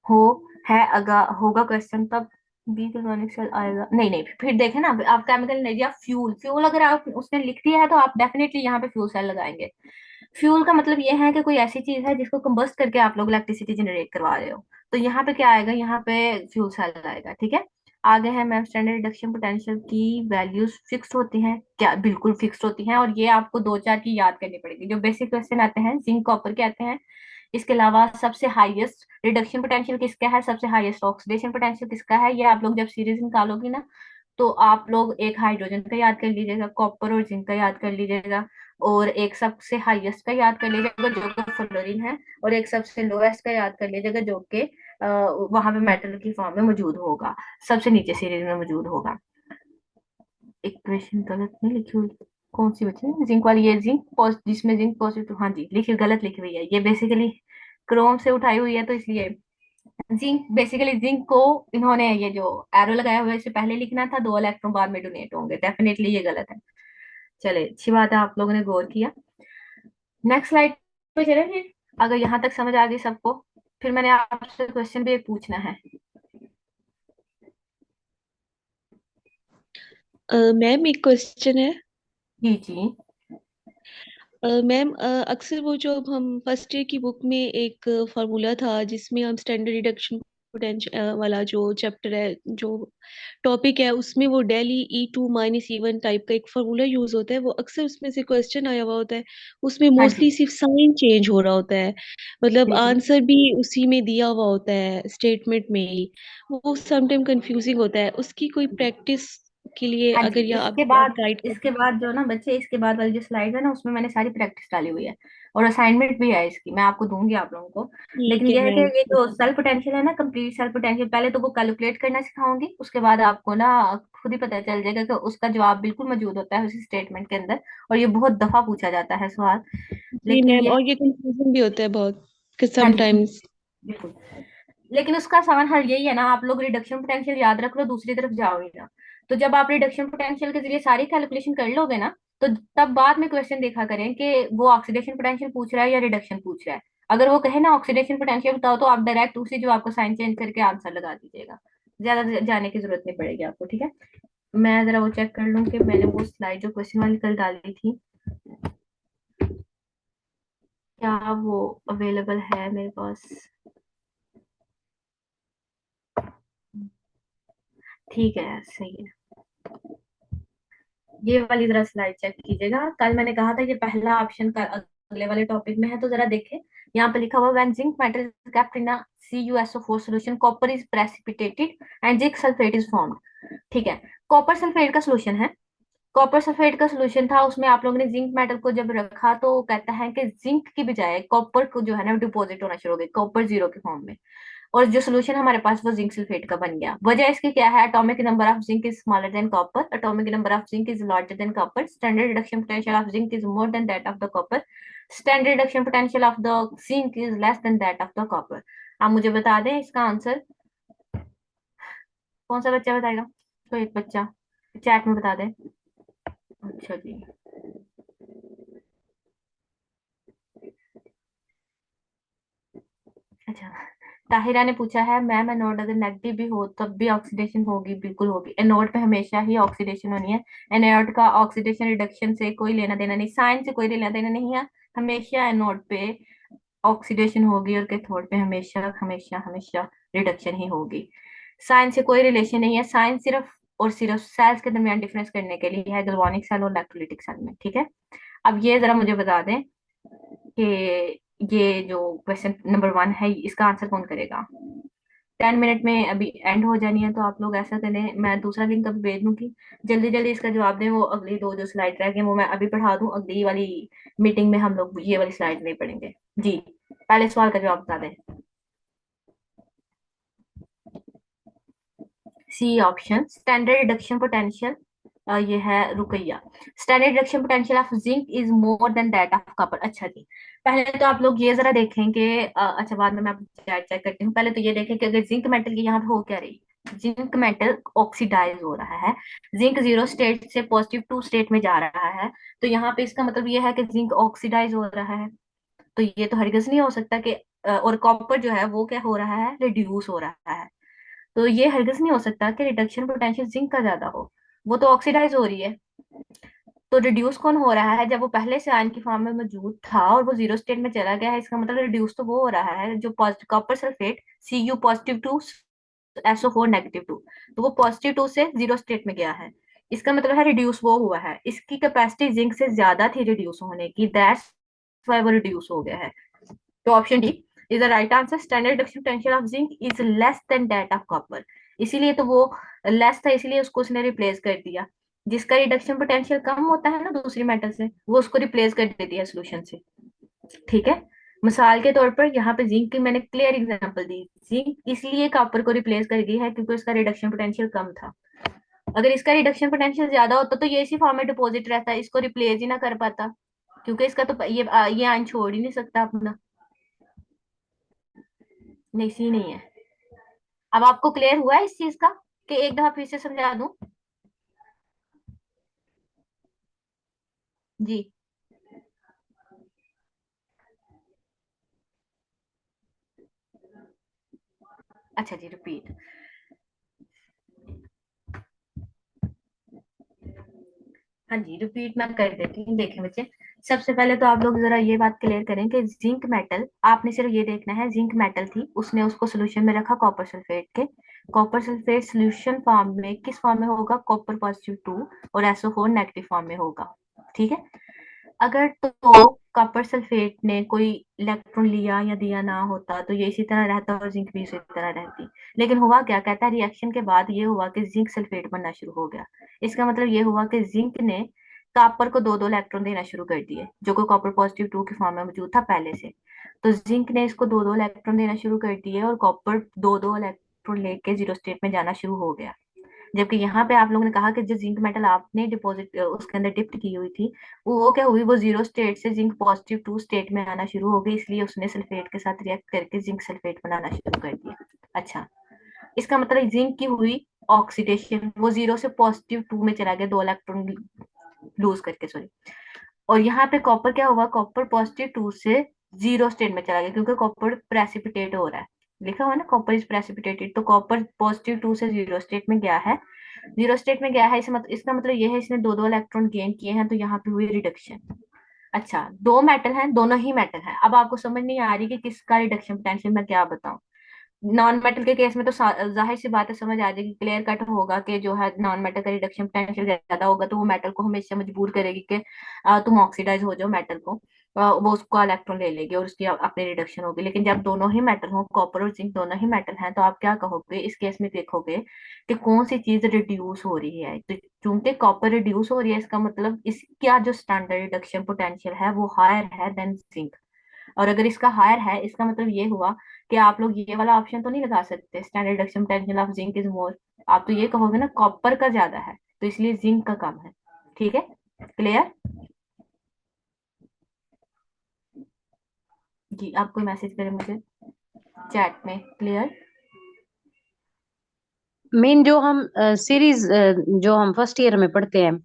हो है अगर होगा क्वेश्चन, तब बी कार्बोनिक सेल आएगा। नहीं नहीं, फिर देखें ना, आप chemical energy of fuel, fuel अगर आप उसने लिख दिया है तो आप डेफिनेटली यहाँ पे फ्यूल सेल लगाएंगे। फ्यूल का मतलब ये है कि कोई ऐसी चीज है जिसको कंबस्ट करके आप लोग इलेक्ट्रिसिटी जनरेट करवा रहे हो, तो यहाँ पे क्या आएगा, यहाँ पे फ्यूल सेल आएगा। ठीक है। आगे है मैम, स्टैंडर्ड रिडक्शन पोटेंशियल की वैल्यूज फिक्स्ड होती हैं क्या? बिल्कुल फिक्स्ड होती हैं और ये आपको दो चार की याद करनी पड़ेगी। जो बेसिक क्वेश्चन आते हैं जिंक कॉपर के आते हैं। इसके अलावा सबसे हाईएस्ट रिडक्शन पोटेंशियल किसका है, सबसे हाईएस्ट ऑक्सीडेशन पोटेंशियल किसका है, ये आप लोग जब सीरीज निकालोगी ना तो आप लोग एक हाइड्रोजन का याद कर लीजिएगा, कॉपर और जिंक का याद कर लीजिएगा, और एक सबसे हाईएस्ट का याद कर लीजिएगा जो कि फ्लोरीन है, और एक सबसे लोएस्ट का याद कर लीजिएगा जो कि वहां पे मेटल की फॉर्म में मौजूद होगा, सबसे नीचे सीरीज में मौजूद होगा। इक्वेशन गलत नहीं लिखी हुई, कौन सी बची जिंक वाली? ये जिंक जिसमें जिंक पॉजिटिव, हाँ जी लिखी गलत लिखी हुई है, ये बेसिकली क्रोम से उठाई हुई है तो इसलिए। जिंक बेसिकली जिंक को इन्होंने ये जो एरो लगाया हुआ है इससे पहले लिखना था, दो इलेक्ट्रॉन बाद में डोनेट होंगे, डेफिनेटली ये गलत है। चले, अच्छी बात है आप लोगों ने गौर किया। नेक्स्ट स्लाइड पे चले फिर, अगर यहाँ तक समझ आ गई सबको, फिर मैंने आपसे क्वेश्चन भी एक पूछना है। मैम एक क्वेश्चन है। जी जी। मैम अक्सर वो जो अब हम फर्स्ट ईयर की बुक में एक फार्मूला था जिसमें हम स्टैंडर्ड रिडक्शन पोटेंशियल वाला जो चैप्टर है, जो टॉपिक है, उसमें वो डेली E2 - E1 टाइप का एक फार्मूला यूज होता है। वो अक्सर उसमें से क्वेश्चन आया हुआ होता है, उसमें हाँ जी। मोस्टली सिर्फ साइन चेंज हो रहा होता है, मतलब जी जी। आंसर भी उसी में दिया हुआ होता है स्टेटमेंट में ही। वो समटाइम कंफ्यूजिंग होता है, उसकी कोई प्रैक्टिस के लिए हाँ जी, अगर या अभी आप गाइड कर इसके बाद जो ना बच्चे, इसके बाद वाली जो स्लाइड है ना, उसमें मैंने सारी प्रैक्टिस डाली हुई है और असाइनमेंट भी है इसकी, मैं आपको दूंगी आप लोगों को। ठीक लेकिन है यह है कि मैम। ये जो सेल्फ पोटेंशियल है ना, कंप्लीट सेल्फ पोटेंशियल, पहले तो वो कैलकुलेट करना सिखाऊंगी, उसके बाद आपको ना खुद ही पता चल जाएगा कि उसका जवाब बिल्कुल मौजूद होता है उसी स्टेटमेंट के अंदर, और ये बहुत दफा पूछा जाता है सवाल। जी लेकिन मैम, ये, और ये कंफ्यूजन भी होता है बहुत कि हाँ जी समटाइम्स। बिल्कुल, लेकिन उसका आसान हल यही है ना, आप लोग रिडक्शन पोटेंशियल याद रख लो, दूसरी तरफ जाओगे ना। तो जब आप रिडक्शन पोटेंशियल के जरिए सारी कैलकुलेशन कर लोगे ना, तो तब बाद में क्वेश्चन देखा करें कि वो ऑक्सीडेशन पोटेंशियल पूछ रहा है या रिडक्शन पूछ रहा है। अगर वो कहे ना ऑक्सीडेशन पोटेंशियल बताओ, तो आप डायरेक्ट उसी जो आपको साइन चेंज करके आंसर लगा दीजिएगा, ज्यादा जाने की जरूरत नहीं पड़ेगी आपको, ठीक है। मैं जरा वो चेक कर लूँ कि मैंने वो स्लाइड जो क्वेश्चन वाली कल डाली थी, क्या वो अवेलेबल है मेरे पास। ठीक है, सही है। ये वाली जरा स्लाइड चेक कीजिएगा, कल मैंने कहा था ये पहला ऑप्शन का अगले वाले टॉपिक में है, तो जरा देखें। यहाँ पे लिखा हुआ when zinc metal is kept in a CuSO4 solution copper is precipitated and zinc sulphate is formed. ठीक है, कॉपर सल्फेट का सॉल्यूशन है, कॉपर सल्फेट का सॉल्यूशन था, उसमें आप लोगों ने जिंक मेटल को जब रखा तो वो कहता है कि जिंक की बजाय कॉपर को जो है ना डिपॉजिट होना शुरू हो गई, कॉपर जीरो के फॉर्म में, और जो सोल्यूशन हमारे पास वो जिंक सल्फेट का बन गया। वजह इसकी क्या है, atomic number of zinc is smaller than copper, atomic number of zinc is larger than copper, standard reduction potential of zinc is more than that of the copper, standard reduction potential of the zinc is less than that of the copper. आप मुझे बता दें इसका answer, कौन सा बच्चा बताएगा, कोई एक बच्चा चैट में बता दे। अच्छा जी, अच्छा, ताहिरा ने पूछा है मैम एनोड अगर नेगेटिव भी हो तब भी ऑक्सीडेशन होगी, बिल्कुल होगी, एनोड पे हमेशा ही ऑक्सीडेशन होनी है। एनोड का ऑक्सीडेशन रिडक्शन से कोई लेना देना नहीं, साइन से कोई लेना देना नहीं है, हमेशा एनोड पे ऑक्सीडेशन होगी और कैथोड पे हमेशा हमेशा हमेशा रिडक्शन ही होगी। साइन से कोई रिलेशन नहीं है, साइन सिर्फ और सिर्फ सेल्स के दरमियान डिफरेंस करने के लिए है, गैल्वानिक सेल और इलेक्ट्रोलाइटिक सेल में, ठीक है। अब ये जरा मुझे बता दें कि ये जो क्वेश्चन नंबर 1 है इसका आंसर कौन करेगा। 10 मिनट में अभी एंड हो जानी है, तो आप लोग ऐसा करें, मैं दूसरा लिंक अभी भेज दूंगी, जल्दी जल्दी इसका जवाब दें, वो अगली दो जो स्लाइड रह गई वो मैं अभी पढ़ा दूं, अगली वाली मीटिंग में हम लोग ये वाली स्लाइड नहीं पढ़ेंगे। जी, पहले सवाल का जवाब बता दें। C option, standard reduction potential, ये है Ruqaiya, standard reduction potential of zinc is more than that of copper. अच्छा जी, पहले तो आप लोग ये जरा देखेंगे, अच्छा बाद में मैं चेक चेक करती हूँ, पहले तो ये देखें कि अगर जिंक मेटल की यहाँ पे हो क्या रही, जिंक मेटल ऑक्सीडाइज हो रहा है, जिंक जीरो स्टेट से पॉजिटिव टू स्टेट में जा रहा है, तो यहाँ पे इसका मतलब ये है कि जिंक ऑक्सीडाइज हो रहा है, तो ये तो हरगिज नहीं हो सकता कि और कॉपर जो है वो क्या हो रहा है, रिड्यूस हो रहा है, तो ये हरगिज नहीं हो सकता कि रिडक्शन पोटेंशियल जिंक का ज्यादा हो, वो तो ऑक्सीडाइज हो रही है। तो रिड्यूस कौन हो रहा है, जब वो पहले से आयन की फॉर्म में मौजूद था और वो जीरो स्टेट में चला गया है, इसका मतलब रिड्यूस तो वो हो रहा है जो copper sulphate Cu positive two SO4 negative two, तो वो पॉजिटिव टू से जीरो स्टेट में गया है, इसका मतलब है रिड्यूस वो हुआ है, इसकी कैपेसिटी जिंक से ज्यादा थी रिड्यूस होने की, दैट्स व्हाई वो रिड्यूस हो गया है। तो option D is the right answer, standard reduction potential of zinc is less than that of copper, इसीलिए तो वो लेस था, इसीलिए उसको उसने रिप्लेस कर दिया, जिसका रिडक्शन पोटेंशियल कम होता है ना दूसरी मेटल से, वो उसको रिप्लेस कर देती है सोल्यूशन से, ठीक है। मिसाल के तौर पर यहाँ पे जिंक की मैंने क्लियर एग्जांपल दी, जिंक इसलिए कॉपर को रिप्लेस कर गई है क्योंकि उसका रिडक्शन पोटेंशियल कम था, अगर इसका रिडक्शन पोटेंशियल ज्यादा होता तो ये इसी फॉर्म में डिपॉजिट रहता, इसको रिप्लेस ही ना कर पाता, क्योंकि इसका तो ये आयन छोड़ ही नहीं सकता अपना, नहीं सी नहीं है। अब आपको क्लियर हुआ है इस चीज का, कि एक दफा फिर से समझा दूं। जी, अच्छा जी, रिपीट, हाँ जी रिपीट मैं कर देती हूँ, देखें बच्चे, सबसे पहले तो आप लोग जरा ये बात क्लियर करें कि जिंक मेटल, आपने सिर्फ ये देखना है जिंक मेटल थी, उसने उसको सोल्यूशन में रखा कॉपर सल्फेट के, कॉपर सल्फेट सोल्यूशन फॉर्म में किस फॉर्म में होगा, कॉपर पॉजिटिव टू और SO4 नेगेटिव फॉर्म में होगा, ठीक है। अगर तो कॉपर सल्फेट ने कोई इलेक्ट्रॉन लिया या दिया ना होता तो ये इसी तरह रहता और जिंक भी इसी तरह रहती। लेकिन हुआ क्या, कहता है रिएक्शन के बाद ये हुआ कि जिंक सल्फेट बनना शुरू हो गया। इसका मतलब ये हुआ कि जिंक ने कॉपर को दो दो इलेक्ट्रॉन देना शुरू कर दिए, जो कि कॉपर पॉजिटिव 2 के फॉर्म में मौजूद था पहले से। तो जिंक ने इसको दो दो इलेक्ट्रॉन देना शुरू कर दिए और कॉपर दो दो इलेक्ट्रॉन लेके जीरो स्टेट में जाना शुरू हो गया। जबकि यहाँ पे आप लोगों ने कहा कि जो जिंक मेटल आपने डिपॉजिट उसके अंदर डिप्ट की हुई थी, वो क्या हुई, वो जीरो स्टेट से जिंक पॉजिटिव 2 स्टेट में आना शुरू हो गई, इसलिए उसने सल्फेट के साथ रिएक्ट करके जिंक सल्फेट बनाना शुरू कर दिया। अच्छा, इसका मतलब जिंक की हुई ऑक्सीडेशन, वो जीरो से पॉजिटिव 2 में चला गया, दो इलेक्ट्रॉन लूज करके, सॉरी। और यहाँ पे कॉपर क्या हुआ, कॉपर पॉजिटिव 2 से जीरो स्टेट में चला गया, क्योंकि कॉपर प्रेसिपिटेट हो रहा है, लिखा हुआ है ना कॉपर इज प्रेसिपिटेटेड। तो कॉपर पॉजिटिव 2 से जीरो स्टेट में गया है, जीरो स्टेट में गया है, इसका मतलब ये है इसने दो दो इलेक्ट्रॉन गेन किए हैं, तो यहाँ पे हुई रिडक्शन। अच्छा, दो मेटल हैं, दोनों ही मेटल हैं। अब आपको समझ नहीं आ रही कि किसका रिडक्शन पोटेंशियल मैं क्या बताऊं। नॉन मेटल के केस में तो जाहिर सी बात है, समझ आ जाएगी, क्लियर कट होगा कि जो है नॉन मेटल का रिडक्शन पोटेंशियल ज्यादा होगा, तो वो मेटल को हमेशा मजबूर करेगी कि तुम ऑक्सीडाइज हो जाओ मेटल को, वो उसको इलेक्ट्रॉन ले लेगी और उसकी अपनी रिडक्शन होगी। लेकिन जब दोनों ही मेटल हो, कॉपर और जिंक दोनों ही मेटल हैं, तो आप क्या कहोगे इस केस में, देखोगे कि कौन सी चीज रिड्यूस हो रही है। तो चूंकि कॉपर रिड्यूस हो रही है, इसका मतलब इसका जो स्टैंडर्ड रिडक्शन पोटेंशियल है वो हायर है देन जिंक। और अगर इसका हायर है, इसका मतलब ये हुआ कि आप लोग ये वाला ऑप्शन तो नहीं लगा सकते, standard reduction potential of zinc is मोर। आप तो ये कहोगे ना कॉपर का ज्यादा है, तो इसलिए जिंक का कम है। ठीक है, क्लियर? जी, आप कोई मैसेज करें मुझे चैट में, क्लियर? मेन जो हम सीरीज जो हम फर्स्ट ईयर में पढ़ते हैं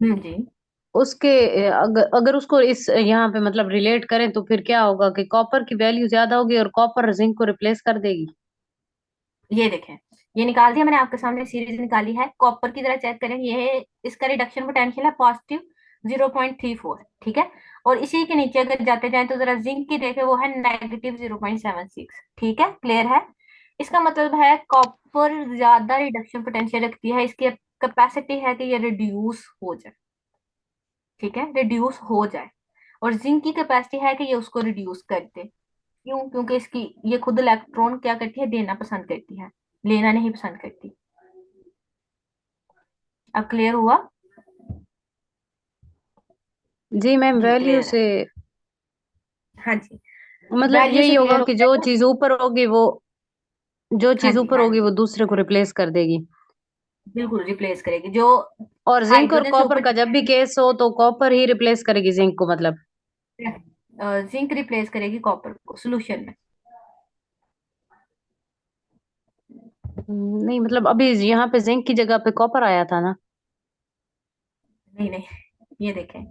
जी, उसके अगर उसको इस यहाँ पे मतलब रिलेट करें तो फिर क्या होगा कि कॉपर की वैल्यू ज्यादा होगी और कॉपर जिंक को रिप्लेस कर देगी। ये देखें, ये निकाल दिया मैंने आपके सामने, सीरीज निकाली है। कॉपर की तरह चेक करें, ये इसका रिडक्शन पोटेंशियल है पॉजिटिव 0.34, ठीक है। और इसी के नीचे अगर जाते जाएं तो जरा जिंक की देखें, वो है नेगेटिव 0.76, ठीक है, क्लियर है। इसका मतलब है कॉपर ज्यादा रिडक्शन पोटेंशियल रखती है, इसकी कैपेसिटी है कि ये रिड्यूस हो जाए, ठीक है, रिड्यूस हो जाए। और जिंक की कैपेसिटी है कि ये उसको रिड्यूस कर दे। क्यों? क्योंकि इसकी ये खुद इलेक्ट्रॉन क्या करती है, देना पसंद करती है, लेना नहीं पसंद करती। अब क्लियर हुआ? जी मैम, जी वैल्यू क्लियर है। से हाँ जी, मतलब वैल्यू से यही होगा क्लियर हो कि गया जो ना? चीज ऊपर होगी वो जो हाँ चीज जी, ऊपर हाँ होगी वो जी, दूसरे को रिप्लेस कर देगी। बिल्कुल रिप्लेस करेगी। जो और जिंक और हाइड्रोजन से कॉपर ऊपर का जब भी केस हो तो कॉपर ही रिप्लेस करेगी जिंक को मतलब। जिंक रिप्लेस करेगी कॉपर को सोल्यूशन में। नहीं मतलब अभी यहाँ पे जिंक की जगह पे कॉपर आया था ना। नहीं नहीं, ये देखें,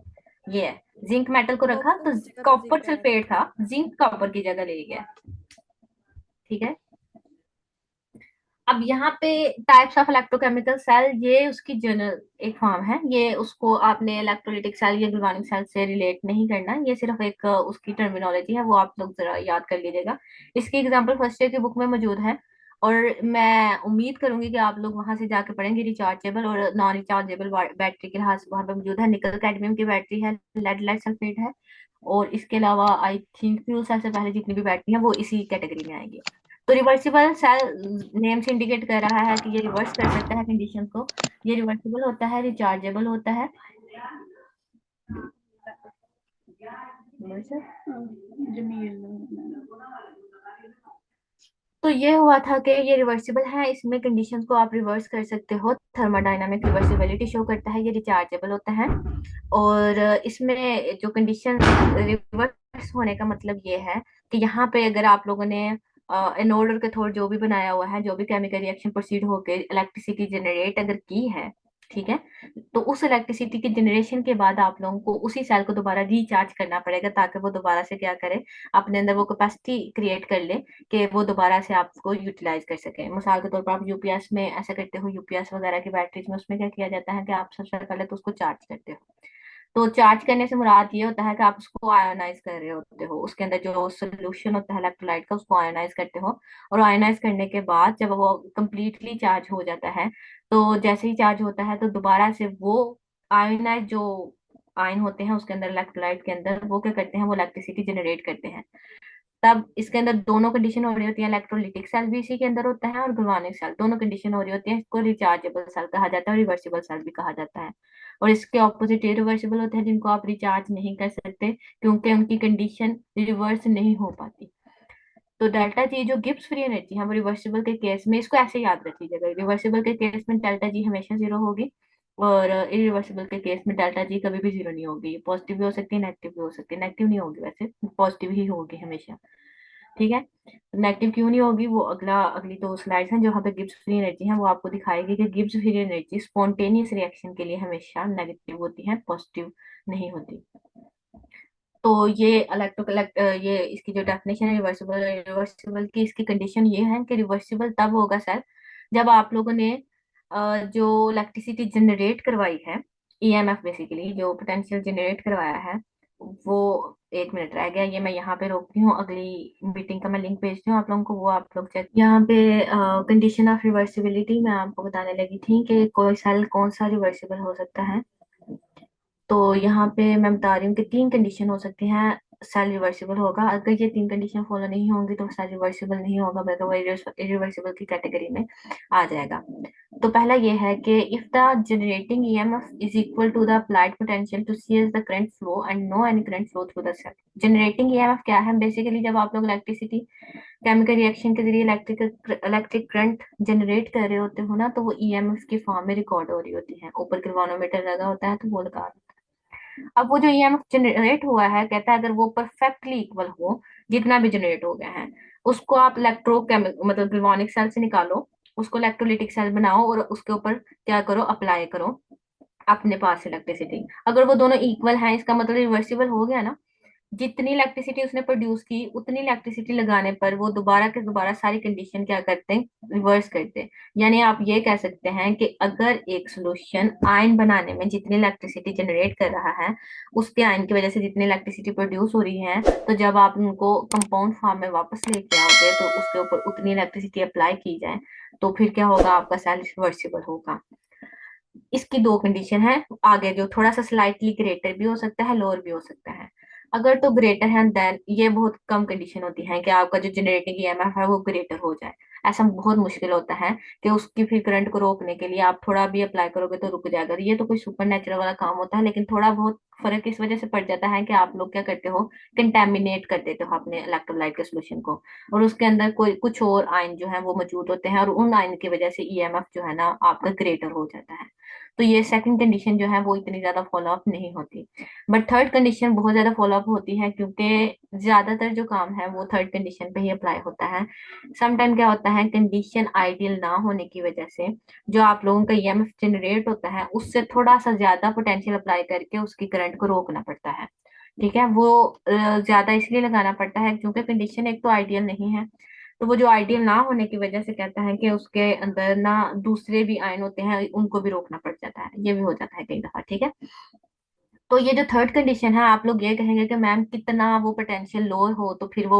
ये है, जिंक मेटल को रखा कॉपर तो की जगह पे कॉपर जिंक आया सल्फेट था, जिंक कॉपर की जगह ले गया, ठीक है। अब यहाँ पे टाइप्स ऑफ इलेक्ट्रोकेमिकल सेल, ये उसकी जनरल एक फॉर्म है, ये उसको आपने इलेक्ट्रोलिटिक सेल या गैल्वेनिक सेल से रिलेट नहीं करना, ये सिर्फ एक उसकी टर्मिनोलॉजी है, वो आप लोग जरा याद कर लीजिएगा। इसकी एग्जांपल फर्स्ट ईयर की बुक में मौजूद है, और मैं उम्मीद करूंगी कि आप लोग वहां से जाके पढ़ेंगे। रिचार्जेबल और नॉन रिचार्जेबल बैटरी के लिहाज से वहां पे मौजूद है। निकल कैडमियम की बैटरी है, लेड लेड सल्फेट है, और इसके अलावा आई थिंक फ्यूल सेल से पहले जितनी भी बैटरी है वो इसी कैटेगरी में आएगी। तो रिवर्सिबल सेल नेम से इंडिकेट कर रहा है कि ये रिवर्स कर सकता है कंडीशन को, ये रिवर्सिबल होता है, रिचार्जेबल होता है। तो ये हुआ था कि ये रिवर्सिबल है, इसमें कंडीशंस को आप रिवर्स कर सकते हो, थर्मोडायनामिक रिवर्सिबिलिटी शो करता है। ये रिचार्जेबल होता है, और इसमें जो कंडीशन रिवर्स होने का मतलब ये है कि यहाँ पे अगर आप लोगों ने एनोड और कैथोड जो भी बनाया हुआ है, जो भी केमिकल रिएक्शन प्रोसीड होकर इलेक्ट्रिसिटी जनरेट अगर की है, ठीक है, तो उस इलेक्ट्रिसिटी के जनरेशन के बाद आप लोगों को उसी सेल को दोबारा रिचार्ज करना पड़ेगा, ताकि वो दोबारा से क्या करे, अपने अंदर वो कैपेसिटी क्रिएट कर ले कि वो दोबारा से आपको यूटिलाइज कर सके। मिसाल के तौर पर आप यूपीएस में ऐसा करते हो, यूपीएस वगैरह की बैटरीज में उसमें क्या किया जाता है कि आप सबसे पहले तो उसको चार्ज करते हो। तो चार्ज करने से मुराद ये होता है कि आप उसको आयोनाइज कर रहे होते हो, उसके अंदर जो सोल्यूशन होता है इलेक्ट्रोलाइट का उसको आयोनाइज करते हो। और आयोनाइज करने के बाद जब वो कंप्लीटली चार्ज हो जाता है, तो जैसे ही चार्ज होता है तो दोबारा से वो आयोनाइज जो आयन होते हैं उसके अंदर, इलेक्ट्रोलाइट के अंदर, वो क्या करते हैं, वो इलेक्ट्रिसिटी जनरेट करते हैं। तब इसके अंदर दोनों कंडीशन हो रही होती है, इलेक्ट्रोलिटिक सेल भी इसी के अंदर होता है और गलवानिक सेल, दोनों कंडीशन हो रही होती है। इसको रिचार्जेबल सेल कहा जाता है और रिवर्सिबल सेल भी कहा जाता है। और इसके ऑपोजिट इरिवर्सिबल होते हैं जिनको आप रिचार्ज नहीं कर सकते क्योंकि उनकी कंडीशन रिवर्स नहीं हो पाती। तो डेल्टा जी जो गिब्स फ्री एनर्जी है वो रिवर्सिबल के केस में, इसको ऐसे याद रखिएगा, रिवर्सिबल के केस में डेल्टा जी हमेशा जीरो होगी और इरिवर्सिबल के केस में डेल्टा जी कभी भी जीरो नहीं होगी। पॉजिटिव भी हो सकती है, नेगेटिव भी हो सकती है, नेगेटिव नहीं होगी वैसे, पॉजिटिव ही होगी हमेशा। ठीक है, नेगेटिव क्यों नहीं होगी, वो अगली दो स्लाइड्स हैं जहाँ पे गिब्स फ्री एनर्जी है वो आपको दिखाएगी कि Gibbs free energy spontaneous reaction के लिए हमेशा नेगेटिव होती है, पॉजिटिव नहीं होती। तो ये ये इसकी जो डेफिनेशन है रिवर्सिबल रिवर्सिबल की, इसकी कंडीशन ये है कि रिवर्सिबल तब होगा सर जब आप लोगों ने जो इलेक्ट्रिसिटी जनरेट करवाई है, ईएमएफ बेसिकली जो पोटेंशियल जनरेट करवाया है वो, 1 मिनट रह गया, ये मैं यहाँ पे रोकती हूँ, अगली मीटिंग का मैं लिंक भेजती हूँ आप लोगों को, वो आप लोग चेक। यहाँ पे कंडीशन ऑफ रिवर्सिबिलिटी मैं आपको बताने लगी थी कि कोई सेल कौन सा रिवर्सिबल हो सकता है। तो यहाँ पे मैं बता रही हूँ कि 3 कंडीशन हो सकती हैं सेल रिवर्सिबल होगा। अगर ये 3 कंडीशन फॉलो नहीं होंगी तो सेल रिवर्सिबल नहीं होगा, बल्कि वो इरिवर्सिबल की कैटेगरी में आ जाएगा। तो पहला ये है कि if the generating EMF is equal to the applied potential to see as the current flow and no any current flow through the cell. Generating EMF क्या है, बेसिकली जब आप लोग इलेक्ट्रिसिटी केमिकल रिएक्शन के जरिए इलेक्ट्रिक करंट जनरेट कर रहे होते हो ना, तो वो ईएमएफ की फॉर्म में रिकॉर्ड हो रही होती है, ऊपर गैल्वेनोमीटर लगा होता है तो वो लगा। अब वो जो ईएमएफ जनरेट हुआ है, कहता है अगर वो परफेक्टली इक्वल हो, जितना भी जनरेट हो गया है उसको आप मतलब गैल्वेनिक सेल से निकालो, उसको इलेक्ट्रोलिटिक सेल बनाओ और उसके ऊपर क्या करो, अप्लाई करो अपने पास इलेक्ट्रिसिटी। अगर वो दोनों इक्वल हैं इसका मतलब रिवर्सिबल हो गया ना, जितनी इलेक्ट्रिसिटी उसने प्रोड्यूस की उतनी इलेक्ट्रिसिटी लगाने पर वो दोबारा के दोबारा सारी कंडीशन क्या करते हैं, रिवर्स करते हैं। यानी आप ये कह सकते हैं कि अगर एक सोल्यूशन आयन बनाने में जितनी इलेक्ट्रिसिटी जनरेट कर रहा है, उसके आयन की वजह से जितनी इलेक्ट्रिसिटी प्रोड्यूस हो रही है, तो जब आप उनको कंपाउंड फॉर्म में वापस लेके आओगे तो उसके ऊपर उतनी इलेक्ट्रिसिटी अप्लाई की जाए तो फिर क्या होगा, आपका सेल रिवर्सिबल होगा। इसकी 2 कंडीशन है आगे, जो थोड़ा सा स्लाइटली ग्रेटर भी हो सकता है, लोअर भी हो सकता है। अगर तो ग्रेटर है देन ये बहुत कम कंडीशन होती है कि आपका जो जनरेटिंग ईएमएफ है वो ग्रेटर हो जाए। ऐसा बहुत मुश्किल होता है कि उसकी फिर करंट को रोकने के लिए आप थोड़ा भी अप्लाई करोगे तो रुक जाएगा। ये तो कोई सुपर नेचुरल वाला काम होता है, लेकिन थोड़ा बहुत फर्क इस वजह से पड़ जाता है कि आप लोग क्या करते हो, कंटेमिनेट कर देते हो अपने इलेक्ट्रोलाइट के सोल्यूशन को, और उसके अंदर कोई कुछ और आयन जो है वो मौजूद होते हैं और उन आयन की वजह से ईएमएफ जो है ना आपका ग्रेटर हो जाता है। तो ये सेकंड कंडीशन जो है वो इतनी ज्यादा फॉलो अप नहीं होती, बट थर्ड कंडीशन बहुत ज्यादा फॉलो अप होती है क्योंकि ज्यादातर जो काम है वो थर्ड कंडीशन पे ही अप्लाई होता है। समटाइम क्या होता है, कंडीशन आइडियल ना होने की वजह से जो आप लोगों का ईएमएफ जनरेट होता है उससे थोड़ा सा ज्यादा पोटेंशियल अप्लाई करके उसकी करंट को रोकना पड़ता है। ठीक है, वो ज्यादा इसलिए लगाना पड़ता है क्योंकि कंडीशन एक तो आइडियल नहीं है, तो वो जो आइडियल ना होने की वजह से कहता है कि उसके अंदर ना दूसरे भी आयन होते हैं उनको भी रोकना पड़ जाता है, ये भी हो जाता है कई दफा। ठीक है, तो ये जो थर्ड कंडीशन है आप लोग ये कहेंगे कि मैम कितना वो पोटेंशियल लोअर हो तो फिर वो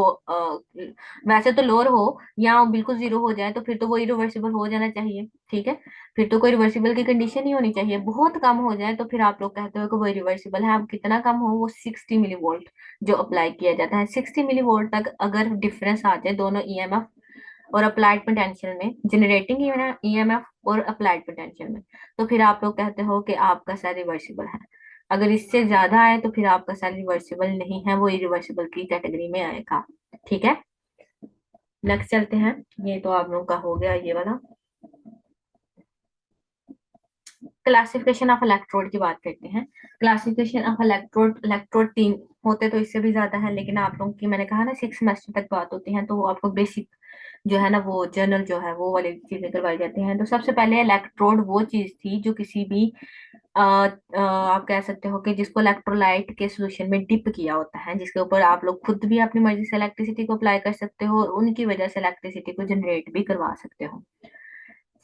वैसे तो लोअर हो या बिल्कुल जीरो हो जाए तो फिर तो वो इरिवर्सिबल हो जाना चाहिए। ठीक है, फिर तो कोई रिवर्सिबल की कंडीशन ही होनी चाहिए। बहुत कम हो जाए तो फिर आप लोग कहते हो कि वो रिवर्सिबल है। अब कितना कम हो, वो 60 मिली वोल्ट जो अप्लाई किया जाता है, 60 मिली वोल्ट तक अगर डिफरेंस आ जाए दोनों ईएमएफ और अप्लाइड पोटेंशियल में, जनरेटिंग ईएमएफ और अप्लाइड पोटेंशियल में, तो फिर आप लोग कहते हो कि आपका सेल रिवर्सिबल है। अगर इससे ज्यादा आए तो फिर आपका सेल रिवर्सिबल नहीं है, वो इरिवर्सिबल की कैटेगरी में आएगा। ठीक है, नेक्स्ट चलते हैं। ये तो आप लोगों का हो गया ये वाला। क्लासिफिकेशन ऑफ इलेक्ट्रोड की बात करते हैं। क्लासिफिकेशन ऑफ इलेक्ट्रोड, इलेक्ट्रोड 3 होते तो इससे भी ज्यादा है, लेकिन आप लोगों की मैंने कहा ना 6 सेमेस्टर तक बात होती है तो वो आपको बेसिक जो है ना वो जर्नल जो है वो वाली चीजें करवाई जाती हैं। तो सबसे पहले इलेक्ट्रोड वो चीज थी जो किसी भी आप कह सकते हो कि जिसको इलेक्ट्रोलाइट के सोल्यूशन में डिप किया होता है, जिसके ऊपर आप लोग खुद भी अपनी मर्जी से इलेक्ट्रिसिटी को अप्लाई कर सकते हो और उनकी वजह से इलेक्ट्रिसिटी को जनरेट भी करवा सकते हो।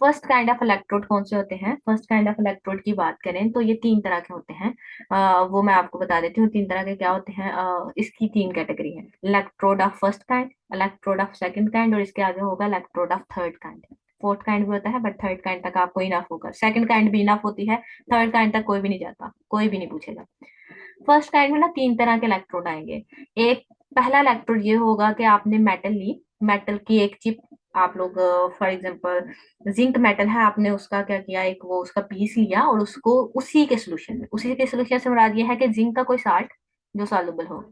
फर्स्ट काइंड ऑफ इलेक्ट्रोड कौन से होते हैं, फर्स्ट काइंड ऑफ इलेक्ट्रोड की बात करें तो ये 3 तरह के होते हैं। वो मैं आपको बता देती हूँ 3 तरह के क्या होते हैं। इसकी 3 कैटेगरी है, electrode of first kind, electrode of second kind और इसके आगे होगा electrode of third kind. Fourth kind भी होता है बट थर्ड काइंड तक आपको इनफ होगा, सेकंड काइंड भी इनफ होती है, थर्ड काइंड तक कोई भी नहीं जाता, कोई भी नहीं पूछेगा। फर्स्ट काइंड में ना तीन तरह के इलेक्ट्रोड आएंगे। एक पहला इलेक्ट्रोड ये होगा कि आपने मेटल ली, मेटल की एक चिप, आप लोग फॉर एग्जांपल जिंक मेटल है, आपने उसका क्या किया, एक वो उसका पीस लिया और उसको उसी के सोल्यूशन से मुराद ये है कि जिंक का कोई साल्ट जो सॉल्युबल हो,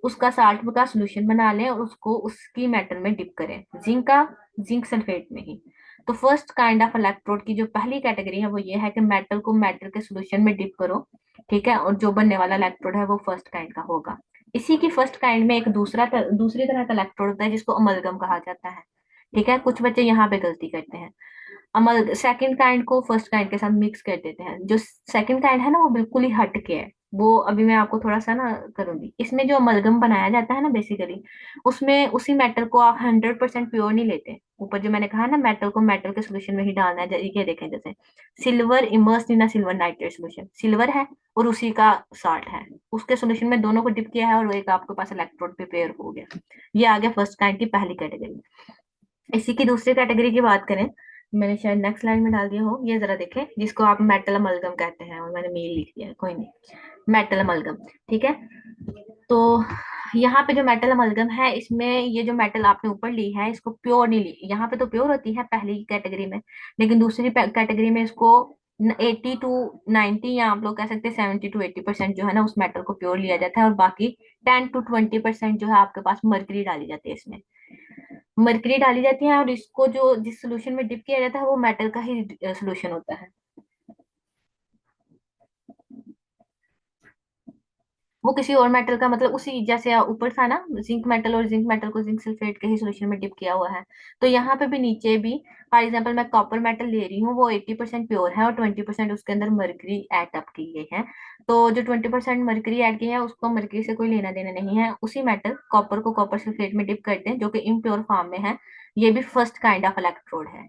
उसका साल्ट का सोल्यूशन बना लें और उसको उसकी मेटल में डिप करें, जिंक सल्फेट में ही। तो फर्स्ट काइंड ऑफ इलेक्ट्रोड की जो पहली कैटेगरी है वो ये है कि मेटल को मेटल के सोल्यूशन में डिप करो, ठीक है, और जो बनने वाला इलेक्ट्रोड है वो फर्स्ट काइंड का होगा। इसी की फर्स्ट काइंड में एक दूसरी तरह का इलेक्ट्रोड होता है जिसको अमलगम कहा जाता है, ठीक है। कुछ बच्चे यहाँ पे गलती करते हैं, अमल सेकंड काइंड को फर्स्ट काइंड के साथ मिक्स कर देते हैं। जो सेकंड काइंड है ना वो बिल्कुल ही हट के है, वो अभी मैं आपको थोड़ा सा ना करूंगी। इसमें जो अमलगम बनाया जाता है ना बेसिकली, उसमें उसी मेटल को आप 100% प्योर नहीं लेते। ऊपर जो मैंने कहा ना मेटल को मेटल के सोल्यूशन में ही डालना है, ये देखें जैसे silver immersed in silver nitrate solution, silver है और उसी का साल्ट है, उसके सोल्यूशन में दोनों को डिप किया है और एक आपके पास इलेक्ट्रोड प्रिपेयर हो गया। ये आ गया फर्स्ट काइंड की पहली कैटेगरी। इसी की दूसरी कैटेगरी की बात करें, मैंने शायद नेक्स्ट लाइन में डाल दिया हो, ये जरा देखें, जिसको आप मेटल अमलगम कहते हैं, और मैंने मेल लिख दिया है, कोई नहीं, मेटल अमलगम, ठीक है। तो यहाँ पे जो मेटल अमलगम है, इसमें ये जो मेटल आपने ऊपर ली है इसको प्योर नहीं ली, यहाँ पे तो प्योर होती है पहली कैटेगरी में, लेकिन दूसरी कैटेगरी में इसको 80 to 90 या आप लोग कह सकते हैं 70 to 80% जो है ना उस मेटल को प्योर लिया जाता है, और बाकी 10 to 20% जो है आपके पास मर्करी डाली जाती है, इसमें मरकरी डाली जाती है, और इसको जो जिस सोल्यूशन में डिप किया जाता है वो मेटल का ही सोल्यूशन होता है, वो किसी और मेटल का, मतलब उसी जैसे ऊपर था ना जिंक मेटल, और जिंक मेटल को जिंक सल्फेट के ही सोल्यूशन में डिप किया हुआ है, तो यहाँ पे भी नीचे भी फॉर एग्जांपल मैं कॉपर मेटल ले रही हूँ, वो 80% प्योर है और 20% उसके अंदर मरकरी ऐड अप की गई है। तो जो 20% मरकरी ऐड की है उसको मरकरी से कोई लेना देना नहीं है, उसी मेटल कॉपर को कॉपर सल्फेट में डिप करते हैं जो कि इम्प्योर फॉर्म में है। ये भी फर्स्ट काइंड ऑफ इलेक्ट्रोड है।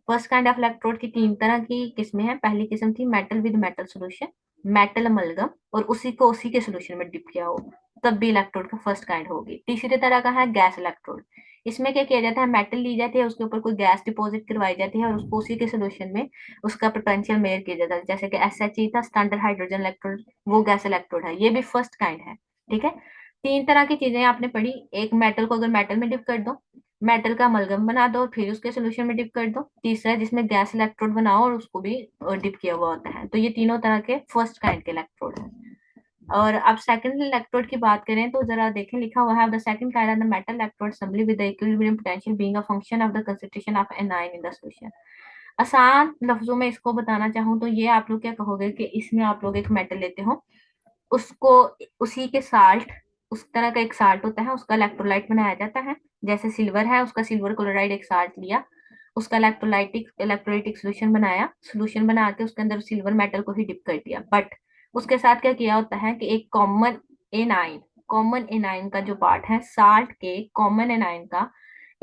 फर्स्ट काइंड ऑफ इलेक्ट्रोड की तीन तरह की किस्में हैं। पहली किस्म थी metal with metal solution, metal amalgam, और उसी को उसी के सोल्यूशन में डिप किया हो, तब भी इलेक्ट्रोड का फर्स्ट काइंड होगी। तीसरी तरह का है गैस इलेक्ट्रोड। इसमें क्या किया जाता है, मेटल ली जाती है, उसके ऊपर कोई गैस डिपॉजिट करवाई जाती है और उसको उसी के सोल्यूशन में उसका पोटेंशियल मेजर किया जाता है, जैसे कि SHE था, स्टैंडर्ड हाइड्रोजन इलेक्ट्रोड, वो गैस इलेक्ट्रोड है, ये भी फर्स्ट काइंड है, ठीक है। तीन तरह की चीजें आपने पढ़ी, एक मेटल को अगर मेटल में डिप कर दो, मेटल का अमलगम बना दो और फिर उसके सोल्यूशन में डिप कर दो। तीसरा जिसमें गैस इलेक्ट्रोड बनाओ और उसको भी डिप किया हुआ होता है। तो ये तीनों तरह के फर्स्ट काइंड के इलेक्ट्रोड हैं। और अब सेकंड इलेक्ट्रोड की बात करें तो जरा देखें, लिखा हुआ है the second kind of the metal electrode assembly with the equilibrium potential being a function of the concentration of anion in the solution. आसान लफ्जों में इसको बताना चाहूँ तो ये आप लोग क्या कहोगे कि इसमें आप लोग एक मेटल लेते हो, उसको उसी के साल्ट, उस तरह का एक साल्ट होता है, उसका इलेक्ट्रोलाइट बनाया जाता है, जैसे सिल्वर है उसका सिल्वर क्लोराइड एक साल्ट लिया, उसका इलेक्ट्रोलाइटिक सोल्यूशन बना के उसके अंदर सिल्वर मेटल को ही डिप कर दिया। बट उसके साथ क्या किया होता है कि एक कॉमन एनाइन का जो पार्ट है साल्ट के, कॉमन एनाइन का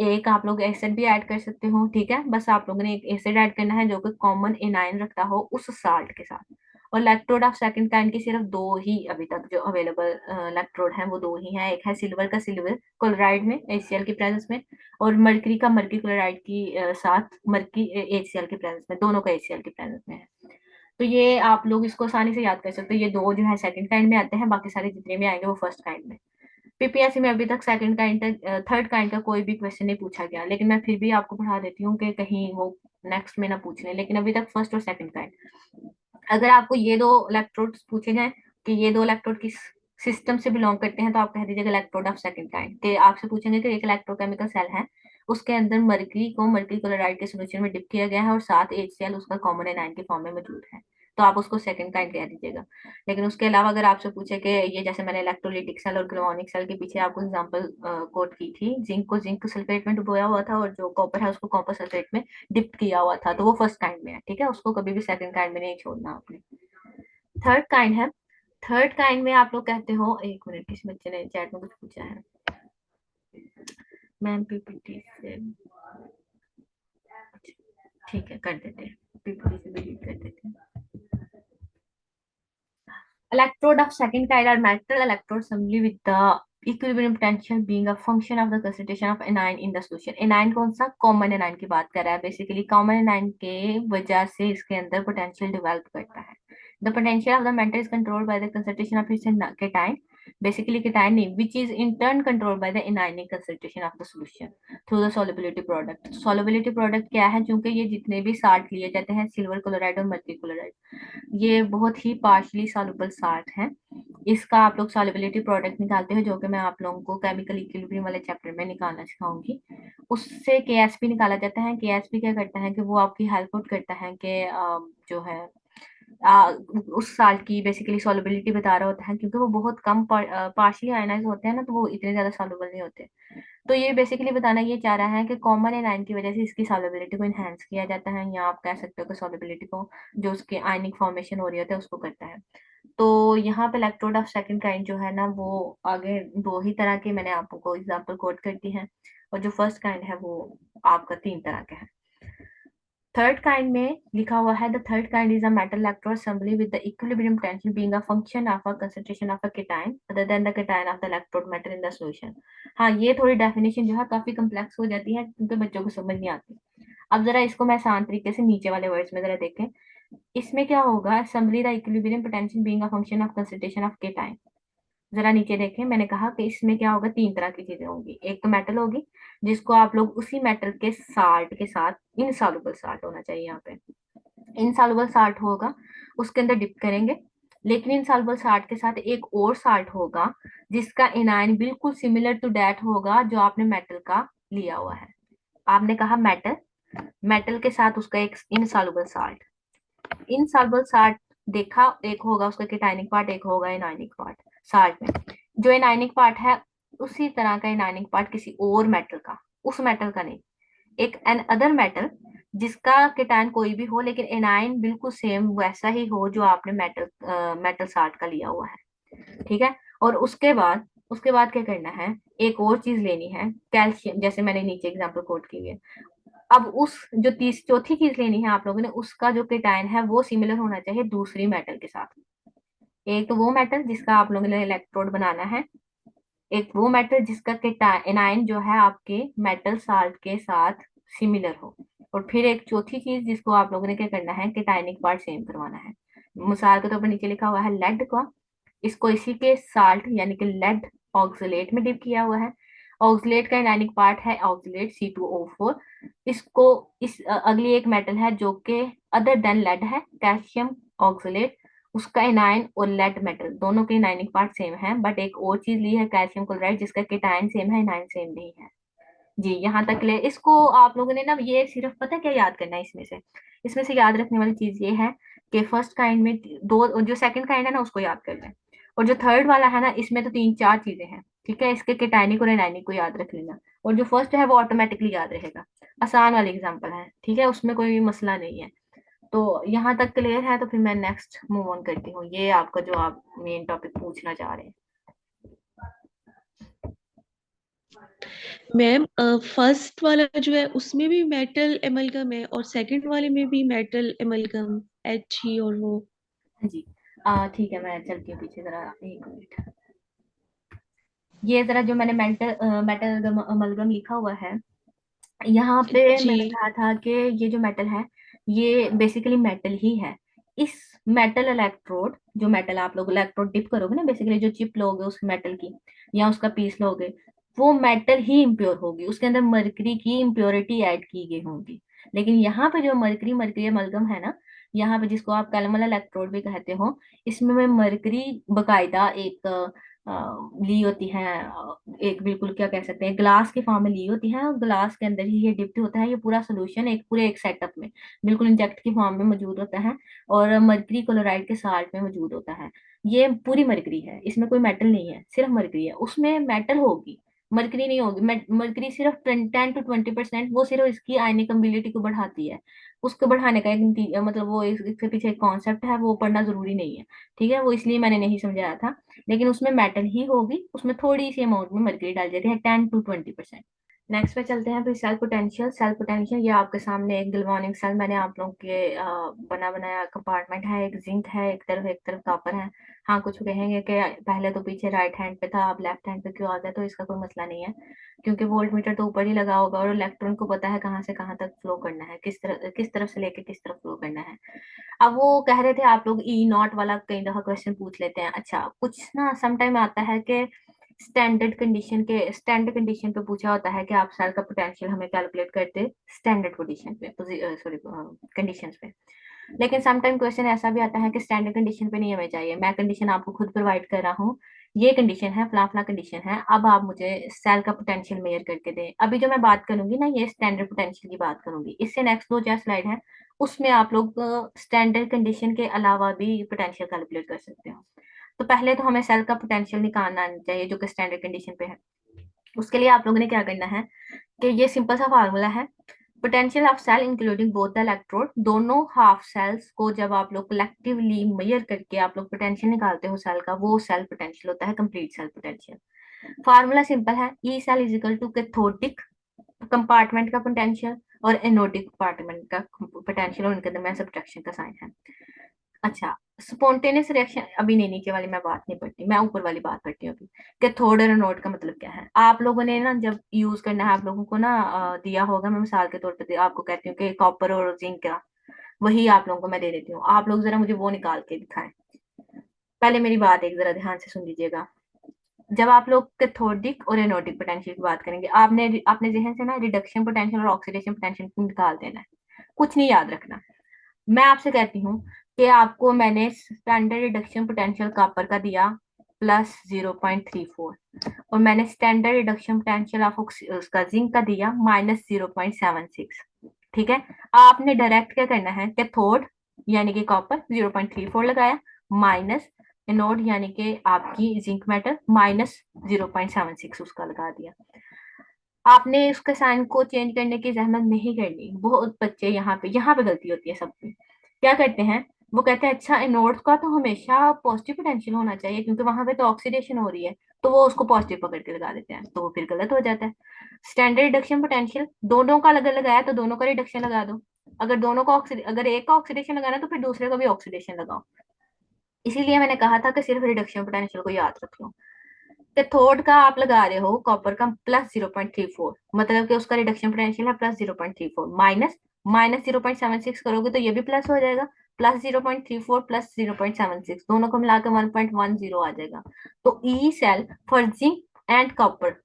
एक आप लोग एसिड भी ऐड कर सकते हो, ठीक है। बस आप लोगों ने एक एसिड ऐड करना है जो कि कॉमन एनाइन रखता हो उस साल्ट के साथ। और इलेक्ट्रोड ऑफ सेकंड काइंड की सिर्फ दो ही अभी तक जो अवेलेबल इलेक्ट्रोड हैं वो दो ही हैं, एक है सिल्वर का सिल्वर क्लोराइड में HCl की प्रेजेंस में, और मर्करी का मर्करी क्लोराइड की साथ मर्करी HCl की प्रेजेंस में, दोनों का HCl की प्रेजेंस में है। तो ये आप लोग इसको आसानी से याद कर सकते हो, ये दो जो है सेकंड काइंड में आते हैं, बाकी सारे जितने भी आएंगे वो फर्स्ट काइंड में। PPSC में अभी तक सेकंड काइंड तक थर्ड काइंड का कोई भी क्वेश्चन नहीं पूछा गया, लेकिन मैं फिर भी आपको पढ़ा देती हूँ कि कहीं वो नेक्स्ट में ना पूछ लें, लेकिन अभी तक फर्स्ट और सेकंड काइंड। अगर आपको ये दो इलेक्ट्रोड्स पूछे जाएं कि ये दो इलेक्ट्रोड किस सिस्टम से बिलोंग करते हैं, तो आप कह दीजिएगा इलेक्ट्रोड ऑफ सेकंड काइंड। कि आपसे पूछेंगे कि एक इलेक्ट्रोकेमिकल सेल है, उसके अंदर मर्करी को मर्करी क्लोराइड के सोल्यूशन में डिप किया गया है और साथ HCl उसका कॉमन एनाइन के फॉर्म में मौजूद है, तो आप उसको सेकंड काइंड कह दीजिएगा। लेकिन उसके अलावा अगर आपसे पूछे कि ये जैसे मैंने इलेक्ट्रोलिटिक सेल और ग्लूओनिक सेल के पीछे आपको एग्जांपल कोट की थी, जिंक को जिंक सल्फेट में डुबोया हुआ था और जो कॉपर है उसको कॉपर सल्फेट में डिप किया हुआ था, तो वो फर्स्ट काइंड में है, ठीक है, उसको कभी भी सेकंड काइंड में नहीं छोड़ना आपने। थर्ड काइंड है, थर्ड काइंड में आप लोग कहते हो, एक मिनट किसी बच्चे ने चैट में कुछ पूछा है, मैम PPT से, ठीक है कर देते हैं, PPT से डिलीट कर देते हैं। Electrode of second kind are metal electrode assembly with the equilibrium potential being a function of the concentration of anion in the solution। A9 कौन सा, कॉमन एनाइन की बात कर रहा है, बेसिकली कॉमन एनाइन के वजह से इसके अंदर पोटेंशियल डेवलप करता है, The potential of the metal is controlled by the concentration of its cation, basically cation नहीं, which is in turn controlled by the anionic concentration of the solution through the solubility product. Solubility product क्या है? क्योंकि ये जितने भी salt लिए जाते हैं, सिल्वर क्लोराइड और मर्क्यूरी क्लोराइड, ये बहुत ही पार्शली सॉल्युबल साल्ट है। इसका आप लोग सॉल्युबिलिटी प्रोडक्ट निकालते हो, जो कि मैं आप लोगों को केमिकल इक्विलिब्रियम वाले चैप्टर में निकालना सिखाऊंगी। उससे केएसपी निकाला जाता है। केएसपी क्या करता है कि वो आपकी हेल्प आउट करता है कि जो है उस साल्ट की बेसिकली सॉल्युबिलिटी बता रहा होता है, क्योंकि वो बहुत कम पार्शियली आयनाइज होते हैं ना, तो वो इतने ज्यादा सॉल्युबल नहीं होते। तो ये बेसिकली बताना ये चाह रहा है कि कॉमन एनायन की वजह से इसकी सॉल्युबिलिटी को इनहेंस किया जाता है, या आप कह सकते हो कि सॉल्युबिलिटी को जो उसके आयनिक फॉर्मेशन हो रही होती है उसको करता है। तो यहाँ पे इलेक्ट्रोड ऑफ सेकंड काइंड जो है ना, वो आगे दो ही तरह के मैंने आपको एग्जांपल कोट कर दी है, और जो फर्स्ट काइंड है वो आपका 3 तरह का है। थर्ड काइंड में लिखा हुआ है, the third kind is a metal electrode assembly with the equilibrium tension being a function of a concentration of a cation other than the cation of the electrode metal in the solution। हाँ, ये थोड़ी definition जो है काफी complex हो जाती है, क्योंकि बच्चों को समझ नहीं आती। अब जरा इसको मैं आसान तरीके से नीचे वाले वर्ड्स में जरा देखें। इसमें क्या होगा? assembly the equilibrium potential being a function of concentration of cation। जरा नीचे देखें, मैंने कहा कि इसमें क्या होगा, 3 तरह की चीजें होंगी। एक तो मेटल होगी, जिसको आप लोग उसी मेटल के साल्ट के साथ, इनसॉल्युबल साल्ट होना चाहिए यहाँ पे, इनसॉल्युबल साल्ट होगा, उसके अंदर डिप करेंगे। लेकिन इनसॉल्युबल साल्ट के साथ एक और साल्ट होगा जिसका एनायन बिल्कुल सिमिलर टू दैट होगा जो आपने मेटल का लिया हुआ है। आपने कहा मेटल, मेटल के साथ उसका एक इनसॉल्युबल साल्ट, इनसॉल्युबल साल्ट देखा, एक होगा उसका केटायनिक पार्ट, एक होगा एनायनिक पार्ट। साल्ट में जो एनायनिक पार्ट है, उसी तरह का एनायनिक पार्ट किसी और मेटल का, उस मेटल का नहीं, एक एन अदर मेटल जिसका केटायन कोई भी हो, लेकिन एनायन बिल्कुल सेम वैसा ही हो जो आपने मेटल साल्ट का लिया हुआ है। ठीक है। और उसके बाद क्या करना है, एक और चीज लेनी है, कैल्शियम, जैसे मैंने नीचे एग्जांपल कोट की है। अब उस जो चौथी चीज लेनी है आप लोगों ने, उसका जो केटायन है वो सिमिलर होना चाहिए दूसरी मेटल के साथ। एक तो वो मेटल जिसका आप लोगों ने इलेक्ट्रोड बनाना है, एक वो मेटल जिसका एनायन जो है आपके मेटल साल्ट के साथ सिमिलर हो, और फिर एक चौथी चीज जिसको आप लोगों ने क्या करना है, केटायनिक पार्ट सेम करवाना है। मिसाल के तौर पर नीचे लिखा हुआ है लेड का, इसको इसी के साल्ट यानी कि लेड ऑक्सलेट में डिप किया हुआ है। ऑक्सलेट का एनायनिक पार्ट है ऑक्सलेट C2O4। इसको अगली एक मेटल है जो कि अदर देन लेड है, कैल्शियम ऑक्सलेट, उसका एनायन और लेड मेटल दोनों के एनायनिक पार्ट सेम है, बट एक और चीज ली है कैल्शियम क्लोराइड, जिसका केटायन सेम है, एनायन सेम नहीं है। जी, यहाँ तक ले। इसको आप लोगों ने ना, ये सिर्फ पता क्या याद करना है इसमें से याद रखने वाली चीज ये है कि फर्स्ट काइंड में दो, जो सेकंड काइंड है ना उसको याद करना है, और जो थर्ड वाला है ना इसमें तो 3-4 चीजें हैं। ठीक है, इसके केटायनिक और एनायनिक को याद रख लेना, और जो फर्स्ट है वो ऑटोमेटिकली याद रहेगा। आसान वाली एग्जाम्पल है, ठीक है, उसमें कोई भी मसला नहीं है। तो यहाँ तक क्लियर है, तो फिर मैं नेक्स्ट मूव ऑन करती हूँ, ये आपका जो आप मेन टॉपिक पूछना चाह रहे हैं। मैम फर्स्ट वाला जो है उसमें भी मेटल एमलगम है और सेकंड वाले में भी मेटल एमलगम He और वो। हाँ जी, ठीक है, मैं चलती हूँ पीछे जरा, एक मिनट। ये जरा जो मैंने मेटल अमलगम लिखा हुआ है, यहाँ पे जी मैंने कहा था कि ये जो मेटल है ये बेसिकली मेटल ही है। इस मेटल इलेक्ट्रोड, जो मेटल आप लोग इलेक्ट्रोड डिप करोगे ना, बेसिकली जो चिप लोगे उस मेटल की या उसका पीस लोगे, वो मेटल ही इम्प्योर होगी, उसके अंदर मरकरी की इम्प्योरिटी ऐड की गई होगी। लेकिन यहाँ पे जो मरकरी मरकरी अमलगम है ना, यहाँ पे जिसको आप कैलमल इलेक्ट्रोड भी कहते हो, इसमें मरकरी बकायदा एक ली होती है, एक बिल्कुल क्या कह सकते हैं, ग्लास के फॉर्म में ली होती है, और ग्लास के अंदर ही ये डिप्ट होता है, ये पूरा सोल्यूशन एक पूरे एक सेटअप में बिल्कुल इंजेक्ट की फॉर्म में मौजूद होता है, और मर्करी क्लोराइड के साल्ट में मौजूद होता है। ये पूरी मरकरी है, इसमें कोई मेटल नहीं है, सिर्फ मरकरी है। उसमें मेटल होगी, मरकरी नहीं होगी। मरकरी सिर्फ 10 to 20%, वो सिर्फ इसकी आयनिक एबिलिटी को बढ़ाती है। उसको बढ़ाने का एक मतलब वो इसके पीछे एक कॉन्सेप्ट है, वो पढ़ना जरूरी नहीं है। ठीक है, वो इसलिए मैंने नहीं समझाया था। लेकिन उसमें मेटल ही होगी, उसमें थोड़ी सी अमाउंट में मर्क्यूरी डाल जाती है, 10 to 20%। नेक्स्ट पे चलते हैं फिर सेल पोटेंशियल। सेल पोटेंशियल, ये आपके सामने एक गैल्वेनिक सेल, मैंने आप लोगों के बना बनाया कंपार्टमेंट है, एक जिंक है, एक तरफ कॉपर है। हाँ, कुछ कहेंगे कि पहले तो पीछे राइट हैंड पे था, अब लेफ्ट हैंड पे क्यों आ गया, तो इसका कोई मसला नहीं है। क्योंकि वोल्ट मीटर तो ऊपर ही लगा होगा और इलेक्ट्रॉन को पता है कहाँ से कहाँ तक फ्लो करना है, किस तरफ से लेके किस तरफ फ्लो करना है। अब वो कह रहे थे आप लोग ई नॉट वाला कई दफा क्वेश्चन पूछ लेते हैं। अच्छा, कुछ ना सम टाइम आता है कि स्टैंडर्ड कंडीशन पे पूछा होता है कि आप सेल का पोटेंशियल हमें कैलकुलेट करते स्टैंडर्ड पोजीशन पे, सॉरी कंडीशंस पे। लेकिन सम टाइम क्वेश्चन ऐसा भी आता है कि स्टैंडर्ड कंडीशन पे नहीं हमें चाहिए, मैं कंडीशन आपको खुद प्रोवाइड कर रहा हूँ, ये कंडीशन है, फला फला कंडीशन है, अब आप मुझे सेल का पोटेंशियल मेजर करके दें। अभी जो मैं बात करूंगी ना, ये स्टैंडर्ड पोटेंशियल की बात करूंगी। इससे नेक्स्ट दो चार स्लाइड है, उसमें आप लोग स्टैंडर्ड कंडीशन के अलावा भी पोटेंशियल कैलकुलेट कर सकते हो। तो पहले तो हमें सेल का पोटेंशियल निकालना आना चाहिए जो कि स्टैंडर्ड कंडीशन पे है। उसके लिए आप लोगों ने क्या करना है कि ये सिंपल सा फार्मूला है, potential of cell including both the electrode. दोनों हाफ सेल्स को जब आप लोग कलेक्टिवली मेजर करके आप लोग पोटेंशियल निकालते हो सेल का, वो सेल पोटेंशियल होता है, complete cell potential. Formula simple है, E cell is equal to cathodic compartment का पोटेंशियल और एनोडिक कंपार्टमेंट का पोटेंशियल, और उनके दरमियान सब्ट्रैक्शन का साइन है। अच्छा, स्पॉन्टेनियस रिएक्शन अभी नहीं, नीचे वाली मैं बात नहीं पढ़ती, मैं ऊपर वाली बात पढ़ती हूँ अभी। कैथोड और एनोड का मतलब क्या है, आप लोगों ने ना जब यूज करना है, आप लोगों को ना दिया होगा, मैं मिसाल के तौर पर आपको कहती हूँ कि कॉपर और जिंक का, वही आप लोगों को मैं दे देती हूँ, आप लोग जरा मुझे वो निकाल के दिखाएं। पहले मेरी बात एक जरा ध्यान से सुन लीजिएगा। जब आप लोग कैथोडिक और एनोडिक पोटेंशियल की बात करेंगे, आपने अपने जहन से ना रिडक्शन पोटेंशियल और ऑक्सीडेशन पोटेंशियल को निकाल देना है, कुछ नहीं याद रखना। मैं आपसे कहती हूँ कि आपको मैंने स्टैंडर्ड रिडक्शन पोटेंशियल कॉपर का दिया +0.34, और मैंने स्टैंडर्ड रिडक्शन पोटेंशियल ऑफ उसका जिंक का दिया -0.76। ठीक है, आपने डायरेक्ट क्या करना है, कैथोड यानी कि कॉपर 0.34 लगाया, माइनस एनोड यानी कि आपकी जिंक मेटल -0.76 उसका लगा दिया। आपने उसके साइन को चेंज करने की जहमत नहीं करनी। बहुत बच्चे यहाँ पे गलती होती है सबकी, क्या करते हैं, वो कहते हैं अच्छा एनोड का तो हमेशा पॉजिटिव पोटेंशियल होना चाहिए क्योंकि वहां पे तो ऑक्सीडेशन हो रही है, तो वो उसको पॉजिटिव पकड़ के लगा देते हैं, तो वो फिर गलत हो जाता है। स्टैंडर्ड रिडक्शन पोटेंशियल दोनों का अलग लगाया तो दोनों का रिडक्शन लगा दो, अगर एक का ऑक्सीडेशन लगाना तो फिर दूसरे का भी ऑक्सीडेशन लगाओ। इसीलिए मैंने कहा था कि सिर्फ रिडक्शन पोटेंशियल को याद रख लो। कैथोड का आप लगा रहे हो कॉपर का +0.34, मतलब कि उसका रिडक्शन पोटेंशियल है +0.34, माइनस 0.76 करोगे तो ये भी प्लस हो जाएगा, +0.34 +0.76 दोनों को मिलाकर 1.10 आ जाएगा। तो E cell for zinc and copper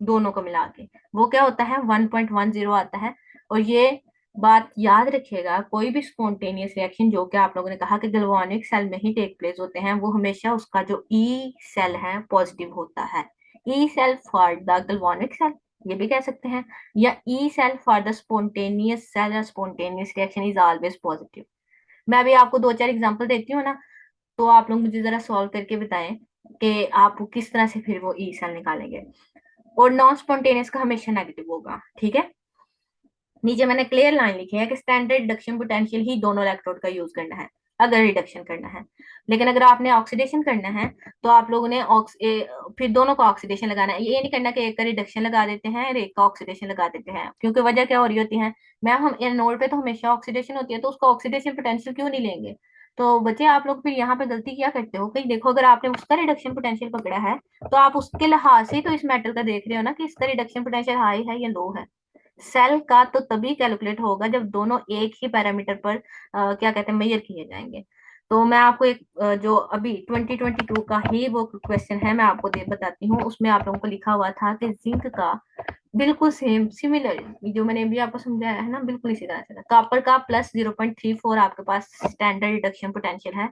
दोनों को मिला के वो क्या होता है, 1.10 आता है। और ये बात याद रखिएगा, कोई भी स्पॉन्टेनियस रिएक्शन जो कि आप लोगों ने कहा कि गैल्वानिक सेल में ही टेक प्लेस होते हैं, वो हमेशा उसका जो ई सेल है पॉजिटिव होता है। E cell for the galvanic cell ये भी कह सकते हैं, या E cell for the spontaneous cell या spontaneous reaction is always positive. मैं अभी आपको दो चार एग्जांपल देती हूँ ना, तो आप लोग मुझे जरा सॉल्व करके बताएं कि आप किस तरह से फिर वो ई सेल निकालेंगे। और नॉन स्पॉन्टेनियस का हमेशा नेगेटिव होगा, ठीक है। नीचे मैंने क्लियर लाइन लिखी है कि स्टैंडर्ड रिडक्शन पोटेंशियल ही दोनों इलेक्ट्रोड का यूज करना है अगर रिडक्शन करना है। लेकिन अगर आपने ऑक्सीडेशन करना है तो आप लोगों ने फिर दोनों का ऑक्सीडेशन लगाना है। ये नहीं करना कि एक का रिडक्शन लगा देते हैं और एक का ऑक्सीडेशन लगा देते हैं, क्योंकि वजह क्या हो रही होती है, मैम हम एनोड पे तो हमेशा ऑक्सीडेशन होती है तो उसका ऑक्सीडेशन पोटेंशियल क्यों नहीं लेंगे। तो बच्चे आप लोग फिर यहाँ पे गलती क्या करते हो, कहीं देखो अगर आपने उसका रिडक्शन पोटेंशियल पकड़ा है तो आप उसके लिहाज से तो इस मेटल का देख रहे हो ना कि इसका रिडक्शन पोटेंशियल हाई है या लो है। सेल का तो तभी कैलकुलेट होगा जब दोनों एक ही पैरामीटर पर क्या कहते हैं मेजर किए जाएंगे। तो मैं आपको एक जो अभी 2022 का ही वो क्वेश्चन है मैं आपको दे बताती हूँ। उसमें आप लोगों को लिखा हुआ था कि जिंक का बिल्कुल सेम सिमिलर जो मैंने अभी आपको समझाया है ना, बिल्कुल इसी तरह से कॉपर का +0.34 आपके पास स्टैंडर्ड रिडक्शन पोटेंशियल है,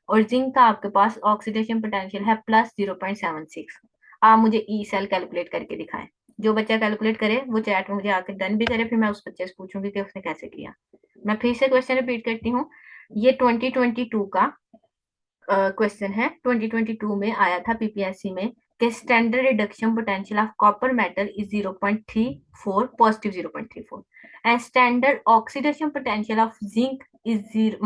और जिंक का आपके पास ऑक्सीडेशन पोटेंशियल है +0.76। आप मुझे ई सेल कैलकुलेट करके दिखाएं। जो बच्चा कैलकुलेट करे वो चैट में मुझे आकर डन भी करे, फिर मैं उस बच्चे से पूछूंगी कि उसने कैसे किया। मैं फिर से क्वेश्चन रिपीट करती हूँ, ये 2022 का क्वेश्चन है। 2022 में आया था पीपीएससी में कि standard reduction potential of copper metal is 0.34 positive 0.34 and standard oxidation potential of zinc is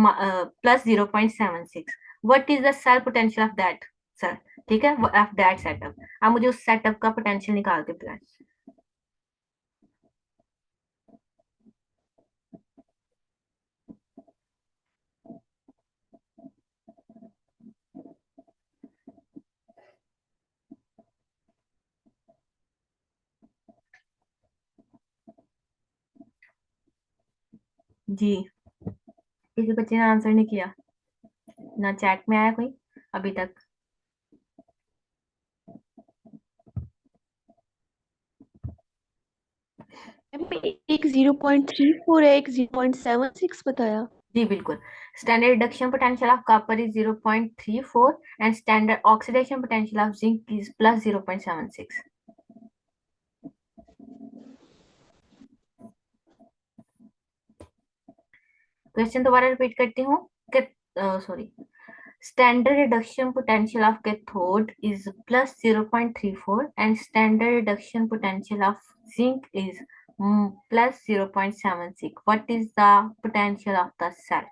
+0.76। What is the cell potential of that sir, ठीक है, ऑफ दैट सेटअप। आप मुझे उस सेटअप का पोटेंशियल निकाल के बताएं। जी, किसी बच्चे ने आंसर नहीं किया, ना चैट में आया कोई अभी तक। एक 0.34 है, एक 0.76 बताया। जी बिल्कुल। Standard reduction potential of copper is 0.34 and standard oxidation potential of zinc is plus 0.76। Question दोबारा रिपीट करती हूँ कि sorry, standard reduction potential of cathode is plus 0.34 and standard reduction potential of zinc is plus 0.76. What is the potential of the cell?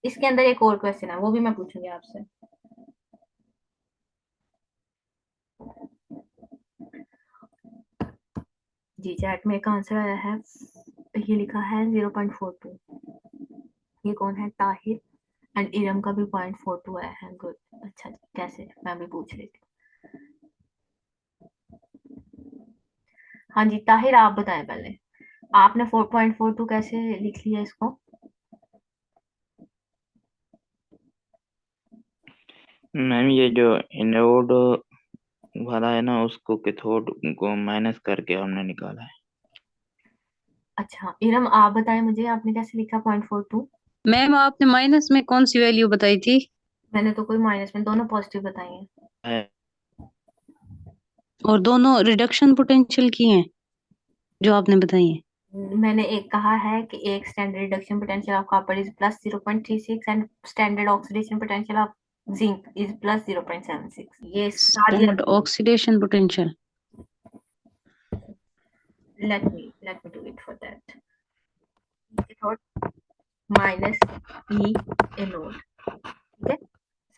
इसके अंदर एक और question है, वो भी मैं पूछूंगी आपसे। जी, चैट में एक आंसर आया है, ये लिखा है 0.42। ये कौन है? ताहिर। एंड इरम का भी 0.42 आया है। गुड, अच्छा जी, कैसे, मैं भी पूछ रही थी। हाँ जी ताहिर, आप बताएं पहले, आपने 4.42 कैसे लिख लिया इसको? मैम ये जो इनोड वाला है ना, उसको कैथोड को माइनस करके हमने निकाला है। अच्छा इरम, आप बताएं मुझे, आपने कैसे लिखा 0.42? मैम आपने माइनस में कौन सी वैल्यू बताई थी? मैंने तो कोई माइनस में, दोनों पॉजिटिव बताई हैं। है और दोनों रिडक्शन पोटेंशियल की हैं जो आपने बताई हैं? मैंने एक कहा है कि एक standard reduction potential of copper is plus 0.36 and standard oxidation potential of zinc is plus 0.76। ये Sadia. Standard oxidation potential. Let me do it for that. Minus E anode. ठीक है,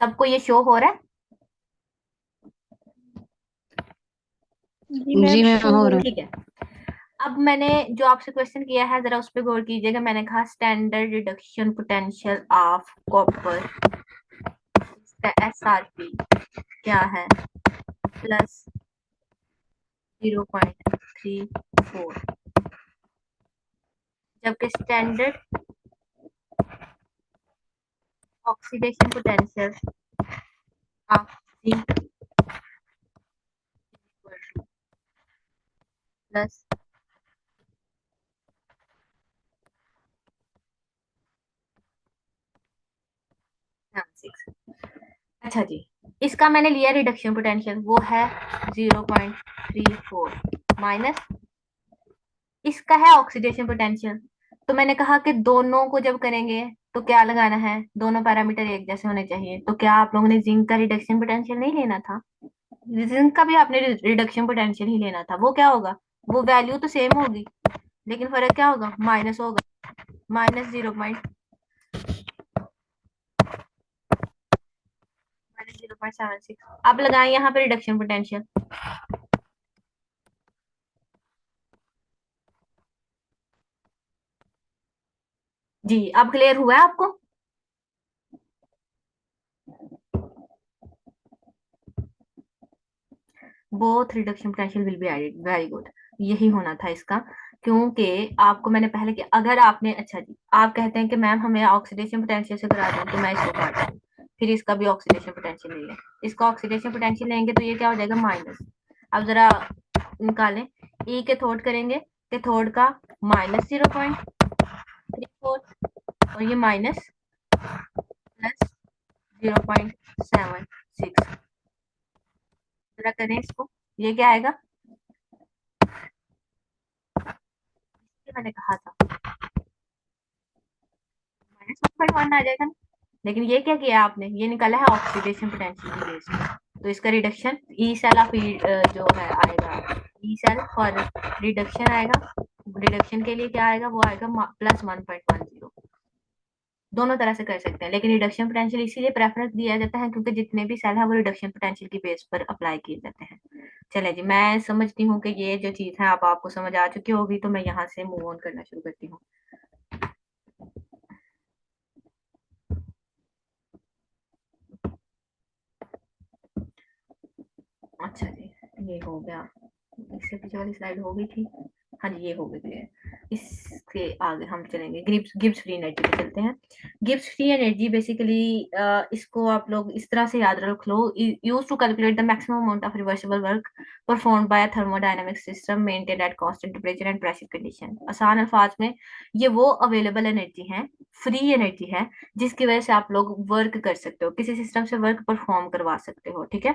सबको ये शो हो रहा है? जी मैम, जी मैम, शो हो हो रहा रहा है। ठीक है। अब मैंने जो आपसे क्वेश्चन किया है, जरा उस पर गौर कीजिएगा। मैंने कहा standard reduction potential of copper, इसका SRP क्या है? प्लस 0.34, जबकि standard oxidation potential of zinc plus 6। अच्छा जी, इसका मैंने लिया रिडक्शन पोटेंशियल, वो है 0.34 माइनस इसका है ऑक्सीडेशन पोटेंशियल। तो मैंने कहा कि दोनों को जब करेंगे तो क्या लगाना है, दोनों पैरामीटर एक जैसे होने चाहिए। तो क्या आप लोगों ने जिंक का रिडक्शन पोटेंशियल नहीं लेना था? जिंक का भी आपने रिडक्शन पोटेंशियल ही लेना था। वो क्या होगा, वो वैल्यू तो सेम होगी, लेकिन फर्क क्या होगा, माइनस होगा। माइनस 0.76। आप लगाएं यहाँ पे रिडक्शन पोटेंशियल। जी, अब क्लियर हुआ है आपको? Both reduction potential will be added, very good. यही होना था इसका, क्योंकि आपको मैंने पहले कि अगर आपने, अच्छा जी, आप कहते हैं कि मैम हमें ऑक्सीडेशन पोटेंशियल से करा दें, तो मैं इसको काट दूं, फिर इसका भी ऑक्सीडेशन पोटेंशियल ले लें। इसका ऑक्सीडेशन पोटेंशियल लेंगे तो ये क्या हो जाएगा, माइनस। अब जरा निकालें, ई कैथोड करेंगे, कैथोड का माइनस 0.34 और ये माइनस प्लस 0.76। जरा करें इसको, ये क्या आएगा, ये मैंने कहा था माइनस 1.1 आ जाएगा ना। लेकिन ये क्या किया आपने, ये निकाला है ऑक्सीडेशन पोटेंशियल की बेस पे। तो इसका रिडक्शन ई सेल ऑफ जो है आएगा, ई सेल फॉर रिडक्शन आएगा। रिडक्शन के लिए क्या आएगा, वो आएगा प्लस 1.10। दोनों तरह से कर सकते हैं, लेकिन रिडक्शन पोटेंशियल इसीलिए प्रेफरेंस दिया जाता है क्योंकि जितने भी सेल है वो रिडक्शन पोटेंशियल की बेस पर अप्लाई किए जाते हैं। चले जी, मैं समझती हूँ कि ये जो चीज है आप आपको समझ आ चुकी होगी, तो मैं यहाँ से मूव ऑन करना शुरू करती हूँ। अच्छा जी, ये हो गया, इससे पीछे वाली स्लाइड हो गई थी। हाँ जी, ये हो गई क्लियर। इसके आगे हम चलेंगे, गिब्स फ्री एनर्जी पे चलते हैं। गिब्स फ्री एनर्जी बेसिकली इसको आप लोग इस तरह से याद रख लो, use to calculate the maximum amount of reversible work perform by a thermodynamic system maintain at constant temperature and pressure condition. आसान अल्फाज में ये वो अवेलेबल एनर्जी है, फ्री एनर्जी है, जिसकी वजह से आप लोग वर्क कर सकते हो, किसी सिस्टम से वर्क परफॉर्म करवा सकते हो। ठीक है,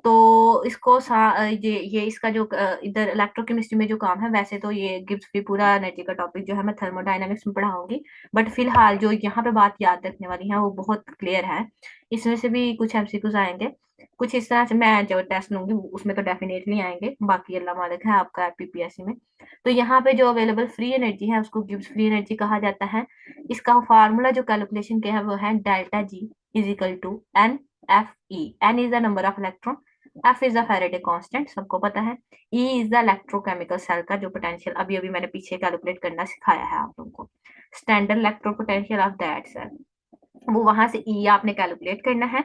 तो इसको ये इसका जो इधर इलेक्ट्रोकेमिस्ट्री में जो काम है, वैसे तो ये गिब्स फ्री पूरा एनर्जी का टॉपिक जो है मैं थर्मोडायनामिक्स में पढ़ाऊंगी, बट फिलहाल जो यहाँ पे बात याद रखने वाली है वो बहुत क्लियर है। इसमें से भी कुछ एमसीक्यूज आएंगे, कुछ इस तरह से मैं जो टेस्ट लूंगी उसमें तो डेफिनेटली आएंगे, बाकी अल्लाह मालिक है आपका पीपीएससी में। तो यहाँ पे जो अवेलेबल फ्री एनर्जी है उसको गिब्स फ्री एनर्जी कहा जाता है। इसका फार्मूला जो कैलकुलेशन के है वो है delta G is equal to N F E. N is the number of electron, F is the Faraday constant, सबको पता है। E is the electrochemical cell का जो पोटेंशियल अभी अभी मैंने पीछे कैलकुलेट करना सिखाया है आप लोगों को, standard electro potential of that cell, वो वहां से ई आपने कैलकुलेट करना है।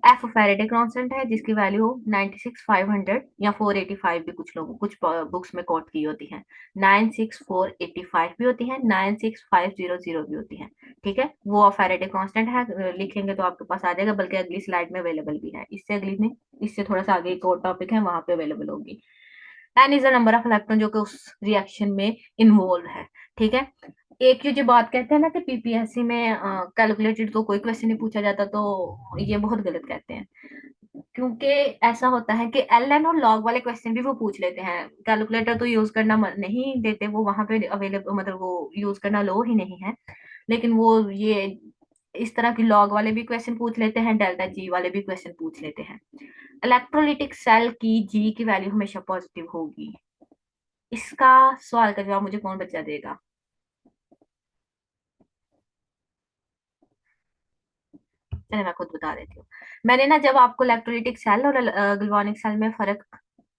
एफ फैराडे कांस्टेंट है जिसकी वैल्यू 96,500 या 485 भी कुछ लोगों कुछ बुक्स में कोट की होती है, 96,485 भी होती है, 96,500 भी होती है। ठीक है, वो फैराडे कांस्टेंट है, लिखेंगे तो आपके पास आ जाएगा, बल्कि अगली स्लाइड में अवेलेबल भी है, इससे अगली में, इससे थोड़ा सा आगे एक और टॉपिक है वहां पे अवेलेबल होगी। N is the number of electron जो कि उस रिएक्शन में इन्वॉल्व है। ठीक है, एक ये जो बात कहते हैं ना कि पीपीएससी में कैलकुलेटेड तो कोई क्वेश्चन नहीं पूछा जाता, तो ये बहुत गलत कहते हैं, क्योंकि ऐसा होता है कि एल एन और लॉग वाले क्वेश्चन भी वो पूछ लेते हैं, कैलकुलेटर तो यूज करना नहीं देते, वो वहां पे अवेलेबल, मतलब वो यूज करना लो ही नहीं है, लेकिन वो ये इस तरह की लॉग वाले भी क्वेश्चन पूछ लेते हैं, डेल्टा जी वाले भी क्वेश्चन पूछ लेते हैं। इलेक्ट्रोलिटिक सेल की जी की वैल्यू हमेशा पॉजिटिव होगी। इसका सवाल का जवाब मुझे कौन बच्चा देगा? चलिए मैं खुद बता देती हूँ। मैंने ना जब आपको इलेक्ट्रोलिटिक सेल और गैल्वेनिक सेल में फर्क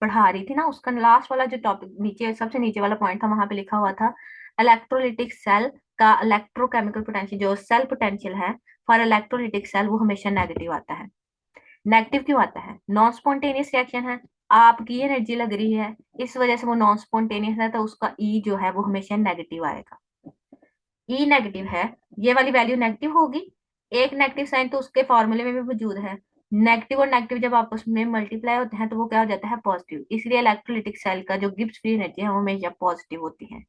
पढ़ा रही थी ना, उसका लास्ट वाला जो टॉपिक नीचे सबसे नीचे वाला पॉइंट था, वहां पे लिखा हुआ था इलेक्ट्रोलिटिक सेल का इलेक्ट्रोकेमिकल पोटेंशियल, जो सेल पोटेंशियल है फॉर इलेक्ट्रोलिटिक सेल, वो हमेशा नेगेटिव आता है। नेगेटिव क्यों आता है? नॉन स्पॉन्टेनियस रिएक्शन है, आपकी एनर्जी लग रही है, इस वजह से वो नॉन स्पॉन्टेनियस है, तो उसका ई जो है वो हमेशा नेगेटिव आएगा। ई नेगेटिव है, ये वाली वैल्यू नेगेटिव होगी, एक नेगेटिव साइन तो उसके फॉर्मूले में भी मौजूद है। नेगेटिव और नेगेटिव जब आपस में मल्टीप्लाई होते हैं तो वो क्या हो जाता है? पॉजिटिव। इसलिए इलेक्ट्रोलिटिक सेल का जो गिब्स फ्री एनर्जी है वो हमेशा पॉजिटिव होती है।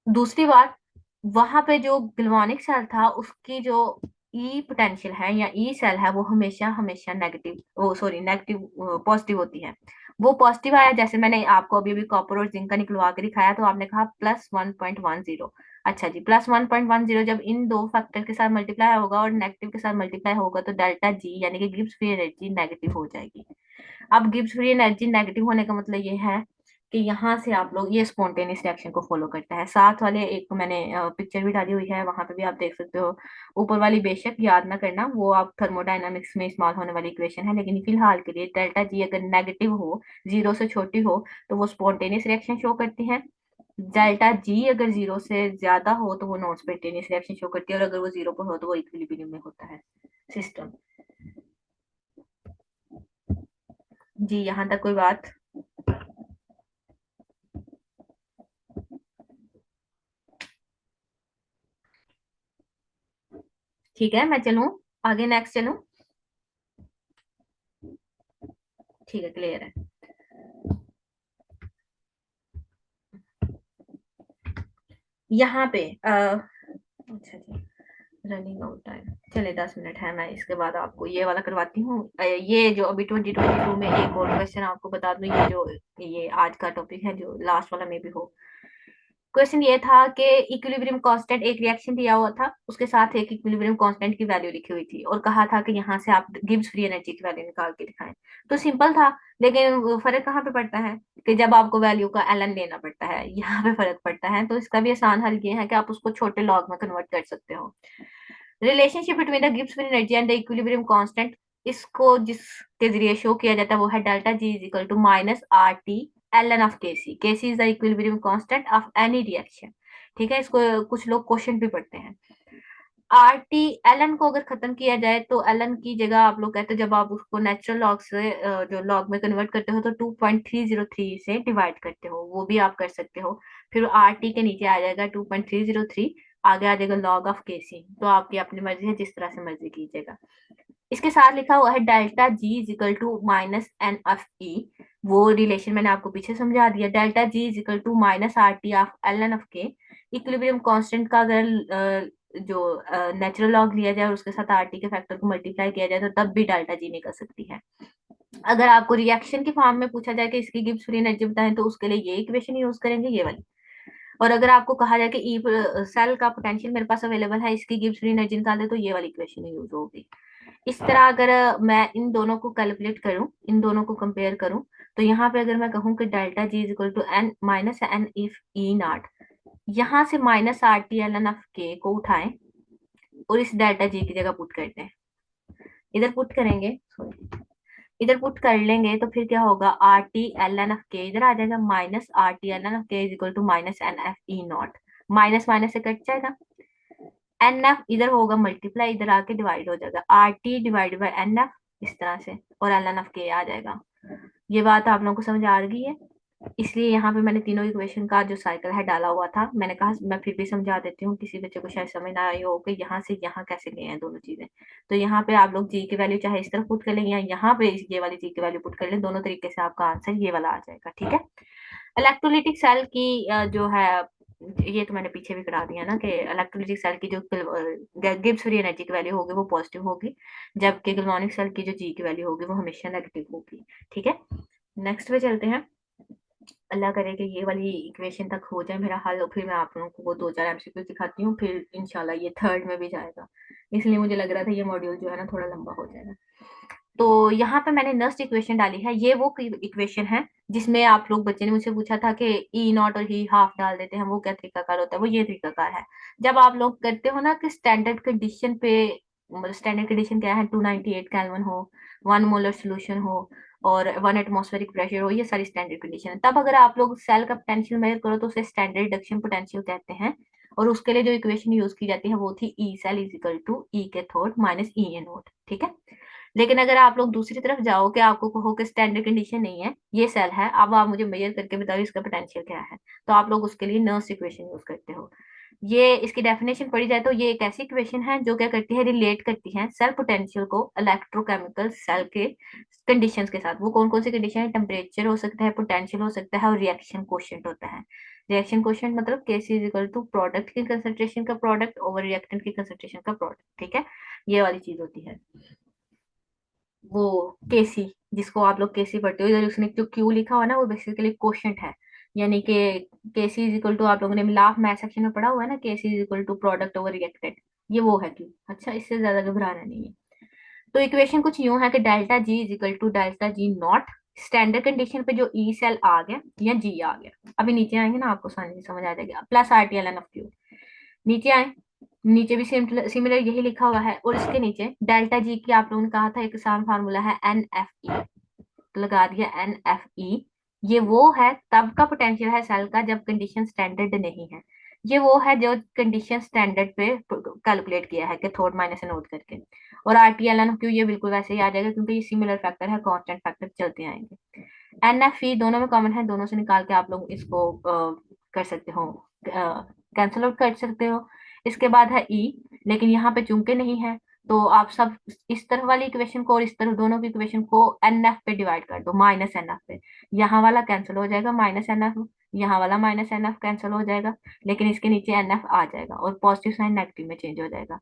दूसरी बात, वहां पे जो गैल्वेनिक सेल था उसकी जो ई पोटेंशियल है या ई सेल है वो हमेशा हमेशा नेगेटिव, वो सॉरी नेगेटिव पॉजिटिव होती है। वो पॉजिटिव आया, जैसे मैंने आपको अभी अभी कॉपर और जिंक का निकलवा के दिखाया, तो आपने कहा +1.10। अच्छा जी, +1.10 जब इन दो फैक्टर के साथ मल्टीप्लाई होगा और नेगेटिव के साथ मल्टीप्लाई होगा तो डेल्टा जी यानी कि गिब्स फ्री एनर्जी नेगेटिव हो जाएगी। अब गिब्स फ्री एनर्जी नेगेटिव होने का मतलब ये है कि यहाँ से आप लोग ये स्पॉन्टेनियस रिएक्शन को फॉलो करता है। साथ वाले एक मैंने पिक्चर भी डाली हुई है, वहां पे भी आप देख सकते हो। ऊपर वाली बेशक याद ना करना, वो आप थर्मोडायनामिक्स में इस्तेमाल होने वाली इक्वेशन है, लेकिन फिलहाल के लिए डेल्टा जी अगर नेगेटिव हो, 0 से छोटी हो, तो वो स्पॉन्टेनियस रिएक्शन शो करती है। डेल्टा जी अगर 0 से ज्यादा हो तो वो नॉन स्पॉन्टेनियस रिएक्शन शो करती है, और अगर वो 0 पर हो तो वो इक्विलिब्रियम में होता है सिस्टम। जी, यहाँ तक कोई बात? ठीक है, मैं चलूं आगे, नेक्स्ट चलूं? ठीक है, क्लियर है। यहाँ पे अच्छा जी, रनिंग आउट टाइम, चले 10 मिनट है, मैं इसके बाद आपको ये वाला करवाती हूँ। ये जो अभी 2022 में एक और क्वेश्चन आपको बता दूं, ये जो ये आज का टॉपिक है जो लास्ट वाला में भी हो, क्वेश्चन ये था कि इक्विलिब्रियम कांस्टेंट, एक रिएक्शन दिया हुआ था, उसके साथ एक इक्विलिब्रियम कांस्टेंट की वैल्यू लिखी हुई थी, और कहा था कि यहाँ से आप गिब्स फ्री एनर्जी की वैल्यू निकाल के दिखाएं। तो सिंपल था, लेकिन फर्क कहाँ पे पड़ता है कि जब आपको वैल्यू का एलन लेना पड़ता है, यहाँ पे फर्क पड़ता है। तो इसका भी आसान हल ये है कि आप उसको छोटे लॉग में कन्वर्ट कर सकते हो। Relationship between the Gibbs free energy and the equilibrium constant, इसको जिसके जरिए शो किया जाता है वो है delta G is equal to -RT ln of Kc। Kc is the equilibrium constant of any reaction। ठीक है, इसको कुछ लोग क्वेश्चन भी पढ़ते हैं। आर टी एल एन को अगर खत्म किया जाए तो एल एन की जगह आप लोग कहते हो, जब आप उसको नेचुरल लॉग से जो लॉग में कन्वर्ट करते हो तो 2.303 से डिवाइड करते हो, वो भी आप कर सकते हो। फिर आर टी के नीचे आ जाएगा 2.303, आगे आ जाएगा लॉग ऑफ के सी। तो आपकी अपनी मर्जी है, जिस तरह से मर्जी कीजिएगा। इसके साथ लिखा हुआ है delta G is equal to minus N F E. वो रिलेशन मैंने आपको पीछे समझा दिया। Delta G is equal to minus R T of L N F K. Equilibrium constant का अगर जो नेचुरल लॉग लिया जाए और उसके साथ आर टी के फैक्टर को मल्टीप्लाई किया जाए तो तब भी डेल्टा जी निकल सकती है। अगर आपको रिएक्शन के फॉर्म में पूछा जाए कि इसकी गिब्स फ्री एनर्जी बताएं तो उसके लिए ये इक्वेशन यूज करेंगे, ये वाली। और अगर आपको कहा जाए कि ई सेल का पोटेंशियल मेरे पास अवेलेबल है, इसकी गिब्स फ्री एनर्जी निकाल दे, तो ये वाली इक्वेशन यूज होगी। इस तरह अगर मैं इन दोनों को कैलकुलेट करूं, इन दोनों को कंपेयर करूं, तो यहाँ पे अगर मैं कहूं कि delta G is equal to N minus N F E not, यहाँ से minus R T L N F K को उठाएं और इस डेल्टा जी की जगह पुट करते हैं। इधर पुट करेंगे, इधर पुट कर लेंगे तो फिर क्या होगा, R T L N F K इधर आ जाएगा, minus R T L N F K is equal to minus N F E not. Minus minus से कट जाएगा, एन एफ इधर होगा मल्टीप्लाई, इधर आके डिवाइड हो जाएगा, R T divide by N F इस तरह से, और एल एन एफ के आ जाएगा। ये बात आप लोगों को समझ आ गई है? इसलिए यहाँ पे मैंने तीनों इक्वेशन का जो साइकिल है डाला हुआ था। मैंने कहा मैं फिर भी समझा देती हूँ, किसी बच्चे को शायद समझ ना आई हो कि यहाँ से यहाँ कैसे गए हैं दोनों चीजें। तो यहाँ पे आप लोग जी की वैल्यू चाहे इस तरफ पुट कर लें या यहाँ पे ये वाली जी की वैल्यू पुट कर लें, दोनों तरीके से आपका आंसर ये वाला आ जाएगा। ठीक है। इलेक्ट्रोलिटिक सेल की जो है, ये तो मैंने पीछे भी करा दिया ना कि इलेक्ट्रोलिटिक सेल की जो गिब्स फ्री एनर्जी की वैल्यू होगी वो पॉजिटिव होगी, जबकि गैल्वेनिक सेल की जो जी की वैल्यू होगी वो हमेशा नेगेटिव होगी। ठीक है, नेक्स्ट पे चलते हैं। अल्लाह करे कि ये वाली इक्वेशन तक हो जाए मेरा हल, और फिर मैं आप लोगों को वो 2-4 एमसीक्यू दिखाती हूँ, फिर इंशाल्लाह ये थर्ड में भी जाएगा। इसलिए मुझे लग रहा था ये मॉड्यूल जो है ना थोड़ा लंबा हो जाएगा। तो यहाँ पे मैंने नेक्स्ट इक्वेशन डाली है। ये वो इक्वेशन है जिसमें आप लोग, बच्चे ने मुझसे पूछा था कि ई नॉट और ई हाफ डाल देते हैं, वो क्या तरीकाकार होता है? वो ये तरीकाकार है, जब आप लोग करते हो ना कि स्टैंडर्ड कंडीशन पे, मतलब स्टैंडर्ड कंडीशन क्या है, 298 केल्विन हो, 1 मोलर सोल्यूशन हो और 1 एटमॉस्फेरिक प्रेशर हो, ये सारी स्टैंडर्ड कंडीशन है। तब अगर आप लोग सेल का पोटेंशियल मेजर करो तो उसे स्टैंडर्ड रिडक्शन पोटेंशियल कहते हैं। और उसके लिए जो इक्वेशन यूज की जाती है वो थी E cell is equal to E cathode minus E anode. ठीक है। लेकिन अगर आप लोग दूसरी तरफ जाओ कि आपको कहो कि स्टैंडर्ड कंडीशन नहीं है, ये सेल है, अब आप मुझे मेजर करके बताओ इसका पोटेंशियल क्या है, तो आप लोग उसके लिए नर्स इक्वेशन यूज करते हो। ये इसकी डेफिनेशन पढ़ी जाए तो ये एक ऐसी इक्वेशन है जो क्या करती है, रिलेट करती है सेल पोटेंशियल को इलेक्ट्रोकेमिकल सेल के कंडीशंस के साथ। वो कौन कौन सी कंडीशन है? टेम्परेचर हो सकता है, पोटेंशियल हो सकता है, और रिएक्शन कोशेंट होता है। रिएक्शन कोशेंट मतलब केसी इज इक्वल टू प्रोडक्ट की कंसंट्रेशन का प्रोडक्ट ओवर रिएक्टेंट की कंसंट्रेशन का प्रोडक्ट। ठीक है, ये वाली चीज होती है वो केसी, जिसको आप लोग केसी पढ़ते हो। इधर उसने जो क्यू लिखा हुआ ना वो बेसिकली कोशेंट है, यानी कि केसी इज इक्वल टू, आप लोगों ने लॉ ऑफ मैथ सेक्शन में पढ़ा हुआ है ना, KC is equal to product over reactant, ये वो है क्यू। अच्छा, इससे ज्यादा घबराना नहीं है। तो इक्वेशन कुछ यूं है कि delta G is equal to delta G not, standard condition पे जो ई सेल आ गया या जी आ गया, अभी नीचे आएंगे ना आपको आसानी से समझ आ जाएगा, plus R T L N F Q. नीचे आए, नीचे भी सिमिलर यही लिखा हुआ है, और इसके नीचे डेल्टा जी की आप लोगों ने कहा था एक आसान फार्मूला है एन एफ ई, तो लगा दिया एन एफ ई। ये वो है तब का पोटेंशियल है सेल का जब कंडीशन स्टैंडर्ड नहीं है, ये वो है जो कंडीशन स्टैंडर्ड पे कैलकुलेट किया है कैथोड माइनस एनोड करके। और R T L N Q ये बिल्कुल वैसे ही आ जाएगा क्योंकि ये सिमिलर फैक्टर है, कांस्टेंट फैक्टर चलते आएंगे। एन एफ ई दोनों में कॉमन है, दोनों से निकाल के आप लोग इसको कर सकते हो, कैंसिल आउट कर सकते हो। इसके बाद है ई, लेकिन यहाँ पे चूंकि नहीं है तो आप सब इस तरफ वाली इक्वेशन को और इस तरफ दोनों की इक्वेशन को एन एफ पे डिवाइड कर दो, माइनस एन एफ पे। यहाँ वाला कैंसिल हो जाएगा माइनस एन एफ, यहाँ वाला माइनस एन एफ कैंसिल हो जाएगा, लेकिन इसके नीचे एन एफ आ जाएगा और पॉजिटिव साइन नेगेटिव में चेंज हो जाएगा।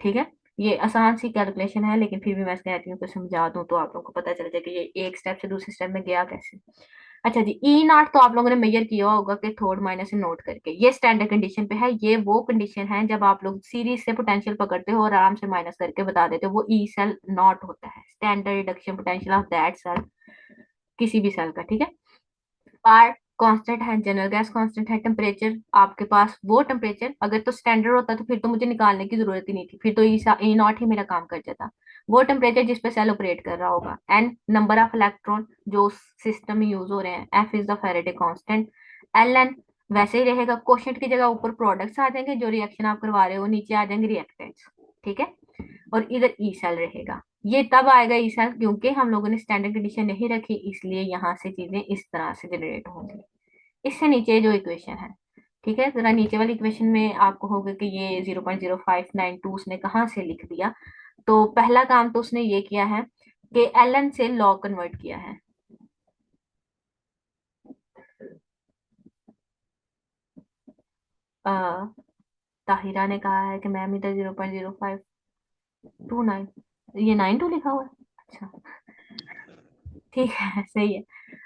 ठीक है, ये आसान सी कैलकुलेशन है, लेकिन फिर भी मैं कहती हूँ कि समझा दूं तो आप लोगों को पता चल जाए कि ये एक स्टेप से दूसरे स्टेप में गया कैसे। अच्छा जी, ई नॉट तो आप लोगों ने मेजर किया होगा कि थर्ड माइनस नोट करके, ये स्टैंडर्ड कंडीशन पे है। ये वो कंडीशन है जब आप लोग सीरीज से पोटेंशियल पकड़ते हो और आराम से माइनस करके बता देते हो, वो ई सेल नॉट होता है, standard reduction potential of that cell, किसी भी सेल का। ठीक है, आर कांस्टेंट है, जनरल गैस कांस्टेंट है। टेम्परेचर आपके पास, वो टेम्परेचर अगर तो स्टैंडर्ड होता तो फिर तो मुझे निकालने की जरूरत ही नहीं थी, फिर तो ई नॉट ही मेरा काम कर जाता। वो टेम्परेचर जिस पे सेल ऑपरेट कर रहा होगा। एन नंबर ऑफ इलेक्ट्रॉन जो सिस्टम में यूज हो रहे हैं। F is the Faraday constant. L n वैसे ही रहेगा। कोशेंट की जगह ऊपर प्रोडक्ट्स आ जाएंगे, जो रिएक्शन आप करवा रहे हो, नीचे आ जाएंगे रिएक्टेंट्स। ठीक है। और इधर ई सेल रहेगा। ये तब आएगा ई सेल क्योंकि हम लोगों ने स्टैंडर्ड कंडीशन नहीं रखी, इसलिए यहाँ से चीजें इस तरह से जनरेट होंगी। इससे नीचे जो इक्वेशन है, ठीक है, जरा नीचे वाली इक्वेशन में आपको होगा कि ये 0.0592 उसने कहाँ से लिख दिया। तो पहला काम तो उसने ये किया है कि एलन से लॉग कन्वर्ट किया है। ताहिरा ने कहा है कि मैम इधर 0.0529, ये 92 लिखा हुआ है। अच्छा, ठीक है, सही है।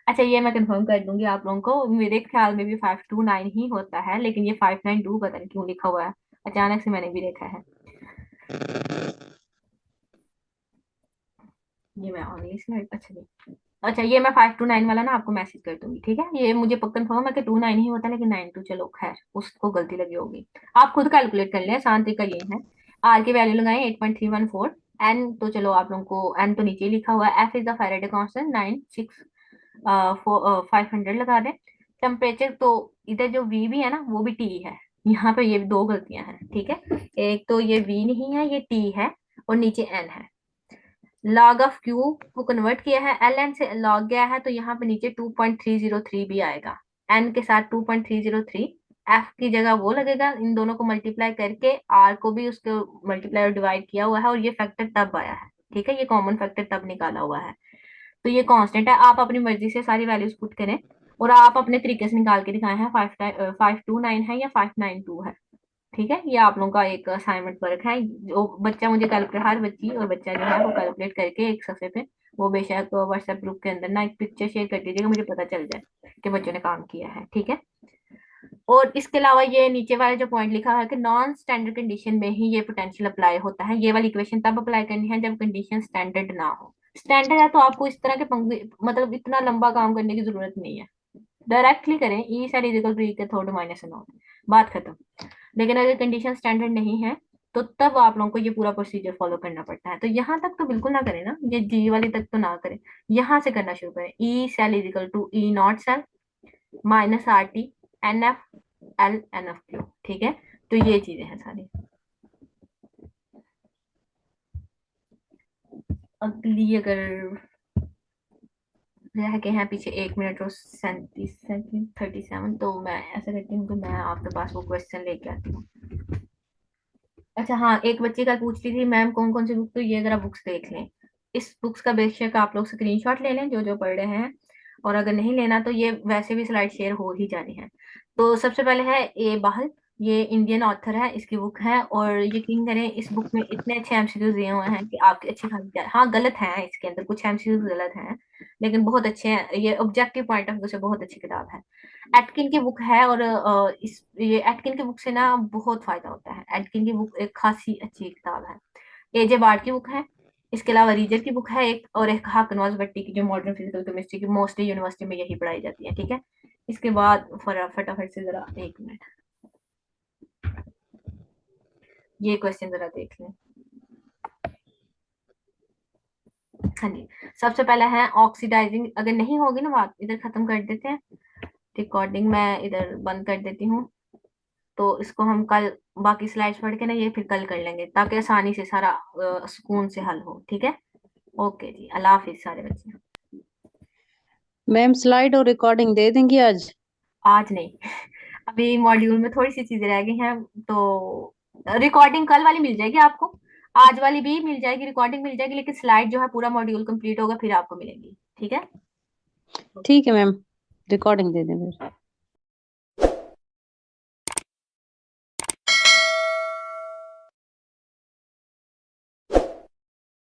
अच्छा, ये मैं कंफर्म कर दूंगी आप लोगों को, मेरे ख्याल में भी 529 ही होता है, लेकिन ये 592 पता नहीं क्यों लिखा हुआ है, अचानक से मैंने भी देखा है। ये मैं अगली स्लाइड, अच्छा नहीं, अच्छा ये मैं 529 वाला ना आपको मैसेज कर दूंगी, ठीक है। ये मुझे पक्का कंफर्म है कि 29 ही होता है, लेकिन 92, चलो खैर, उसको गलती लगी होगी। आप खुद कैलकुलेट कर लें, आसान तरीका ये है। आर की वैल्यू लगाएं 8.314। एन तो चलो आप लोगों को, एन तो नीचे लिखा हुआ है। F is the Faraday constant 500 लगा दें। टेम्परेचर तो इधर जो वी भी है ना, वो भी टी है। यहाँ पे ये दो गलतियां हैं, ठीक है। एक तो ये वी नहीं है, ये टी है, और नीचे एन है। लॉग ऑफ क्यू को कन्वर्ट किया है, एल एन से लॉग गया है, तो यहाँ पे नीचे 2.303 भी आएगा। एन के साथ 2.303, एफ की जगह वो लगेगा। इन दोनों को मल्टीप्लाई करके आर को भी उसके मल्टीप्लाई और डिवाइड किया हुआ है, और ये फैक्टर तब आया है, ठीक है, ये कॉमन फैक्टर तब निकाला हुआ है। तो ये कांस्टेंट है, आप अपनी मर्जी से सारी वैल्यूज पुट करें, और आप अपने तरीके से निकाल के दिखाए हैं 529 है या 592 है। ठीक है, ये आप लोगों का एक असाइनमेंट वर्क है। जो बच्चा मुझे कैलकुलेट, हर बच्ची और बच्चा जो है वो कैलकुलेट करके एक सफे पे, वो बेशक व्हाट्सएप ग्रुप के अंदर ना एक पिक्चर शेयर कर दीजिएगा, मुझे पता चल जाए कि बच्चों ने काम किया है, ठीक है। और इसके अलावा ये नीचे वाला जो पॉइंट लिखा है कि नॉन स्टैंडर्ड कंडीशन में ही ये पोटेंशियल अप्लाई होता है, ये वाली इक्वेशन तब अप्लाई करनी है जब कंडीशन स्टैंडर्ड ना हो। स्टैंडर्ड है तो आपको इस तरह के मतलब इतना लंबा काम करने की जरूरत नहीं है, डायरेक्टली करें, ई side is equal to E cathode minus not, बात खत्म। लेकिन अगर कंडीशन स्टैंडर्ड नहीं है, तो तब आप लोगों को ये पूरा प्रोसीजर फॉलो करना पड़ता है। तो यहाँ तक तो बिल्कुल ना करें ना, ये जी वाली तक तो ना करें, यहाँ से करना शुरू करें। E cell is equal to E naught cell minus R T n F l N F Q, ठीक है। तो ये चीजें हैं सारी। अगली अगर रह गए हैं पीछे 1 मिनट और 37 सेकंड 37, तो मैं ऐसा करती हूँ कि मैं आपके पास वो क्वेश्चन लेके आती हूँ। अच्छा हाँ, एक बच्ची कल पूछ रही थी मैम कौन कौन सी बुक, तो ये जरा बुक्स देख लें। इस बुक्स का बेशक आप लोग स्क्रीनशॉट ले लें जो जो पढ़ रहे हैं, और अगर नहीं लेना तो ये वैसे भी स्लाइड शेयर हो ही जानी है। तो सबसे पहले है ए बाहल, ये इंडियन ऑथर है, इसकी बुक है, और यकीन करें इस बुक में इतने अच्छे एमसीक्यूज दिए हुए हैं कि आपकी अच्छी खासी जाए। हाँ गलत है इसके अंदर, कुछ एमसीक्यूज गलत हैं, लेकिन बहुत अच्छे हैं, ये ऑब्जेक्टिव पॉइंट ऑफ व्यू से बहुत अच्छी किताब है। एटकिन की बुक है, और इस ये एटकिन की बुक से ना बहुत फायदा होता है। एटकिन की बुक एक खासी अच्छी किताब है। एजे बार्ड की बुक है, इसके अलावा रीजर की बुक है एक, और एक हाकनवाज भट्टी की जो मॉडर्न फिजिकल केमिस्ट्री की, मोस्टली यूनिवर्सिटी में यही पढ़ाई जाती है, ठीक है। इसके बाद फटाफट से जरा 1 मिनट ये क्वेश्चन जरा देख लें। हाँ जी, सबसे पहला है ऑक्सीडाइजिंग, अगर नहीं होगी ना बात इधर खत्म कर देते हैं, रिकॉर्डिंग मैं इधर बंद कर देती हूँ। तो इसको हम कल बाकी स्लाइड्स पढ़ के ना ये फिर कल कर लेंगे, ताकि आसानी से सारा सुकून से हल हो, ठीक है। ओके जी, अल्लाह हाफिज सारे बच्चे। मैम स्लाइड और रिकॉर्डिंग दे देंगी आज? आज नहीं, अभी मॉड्यूल में थोड़ी सी चीजें रह गई हैं, तो रिकॉर्डिंग कल वाली मिल जाएगी आपको, आज वाली भी मिल जाएगी, रिकॉर्डिंग मिल जाएगी, लेकिन स्लाइड जो है पूरा मॉड्यूल कंप्लीट होगा फिर आपको मिलेगी, ठीक है। ठीक है मैम, रिकॉर्डिंग दे दें फिर।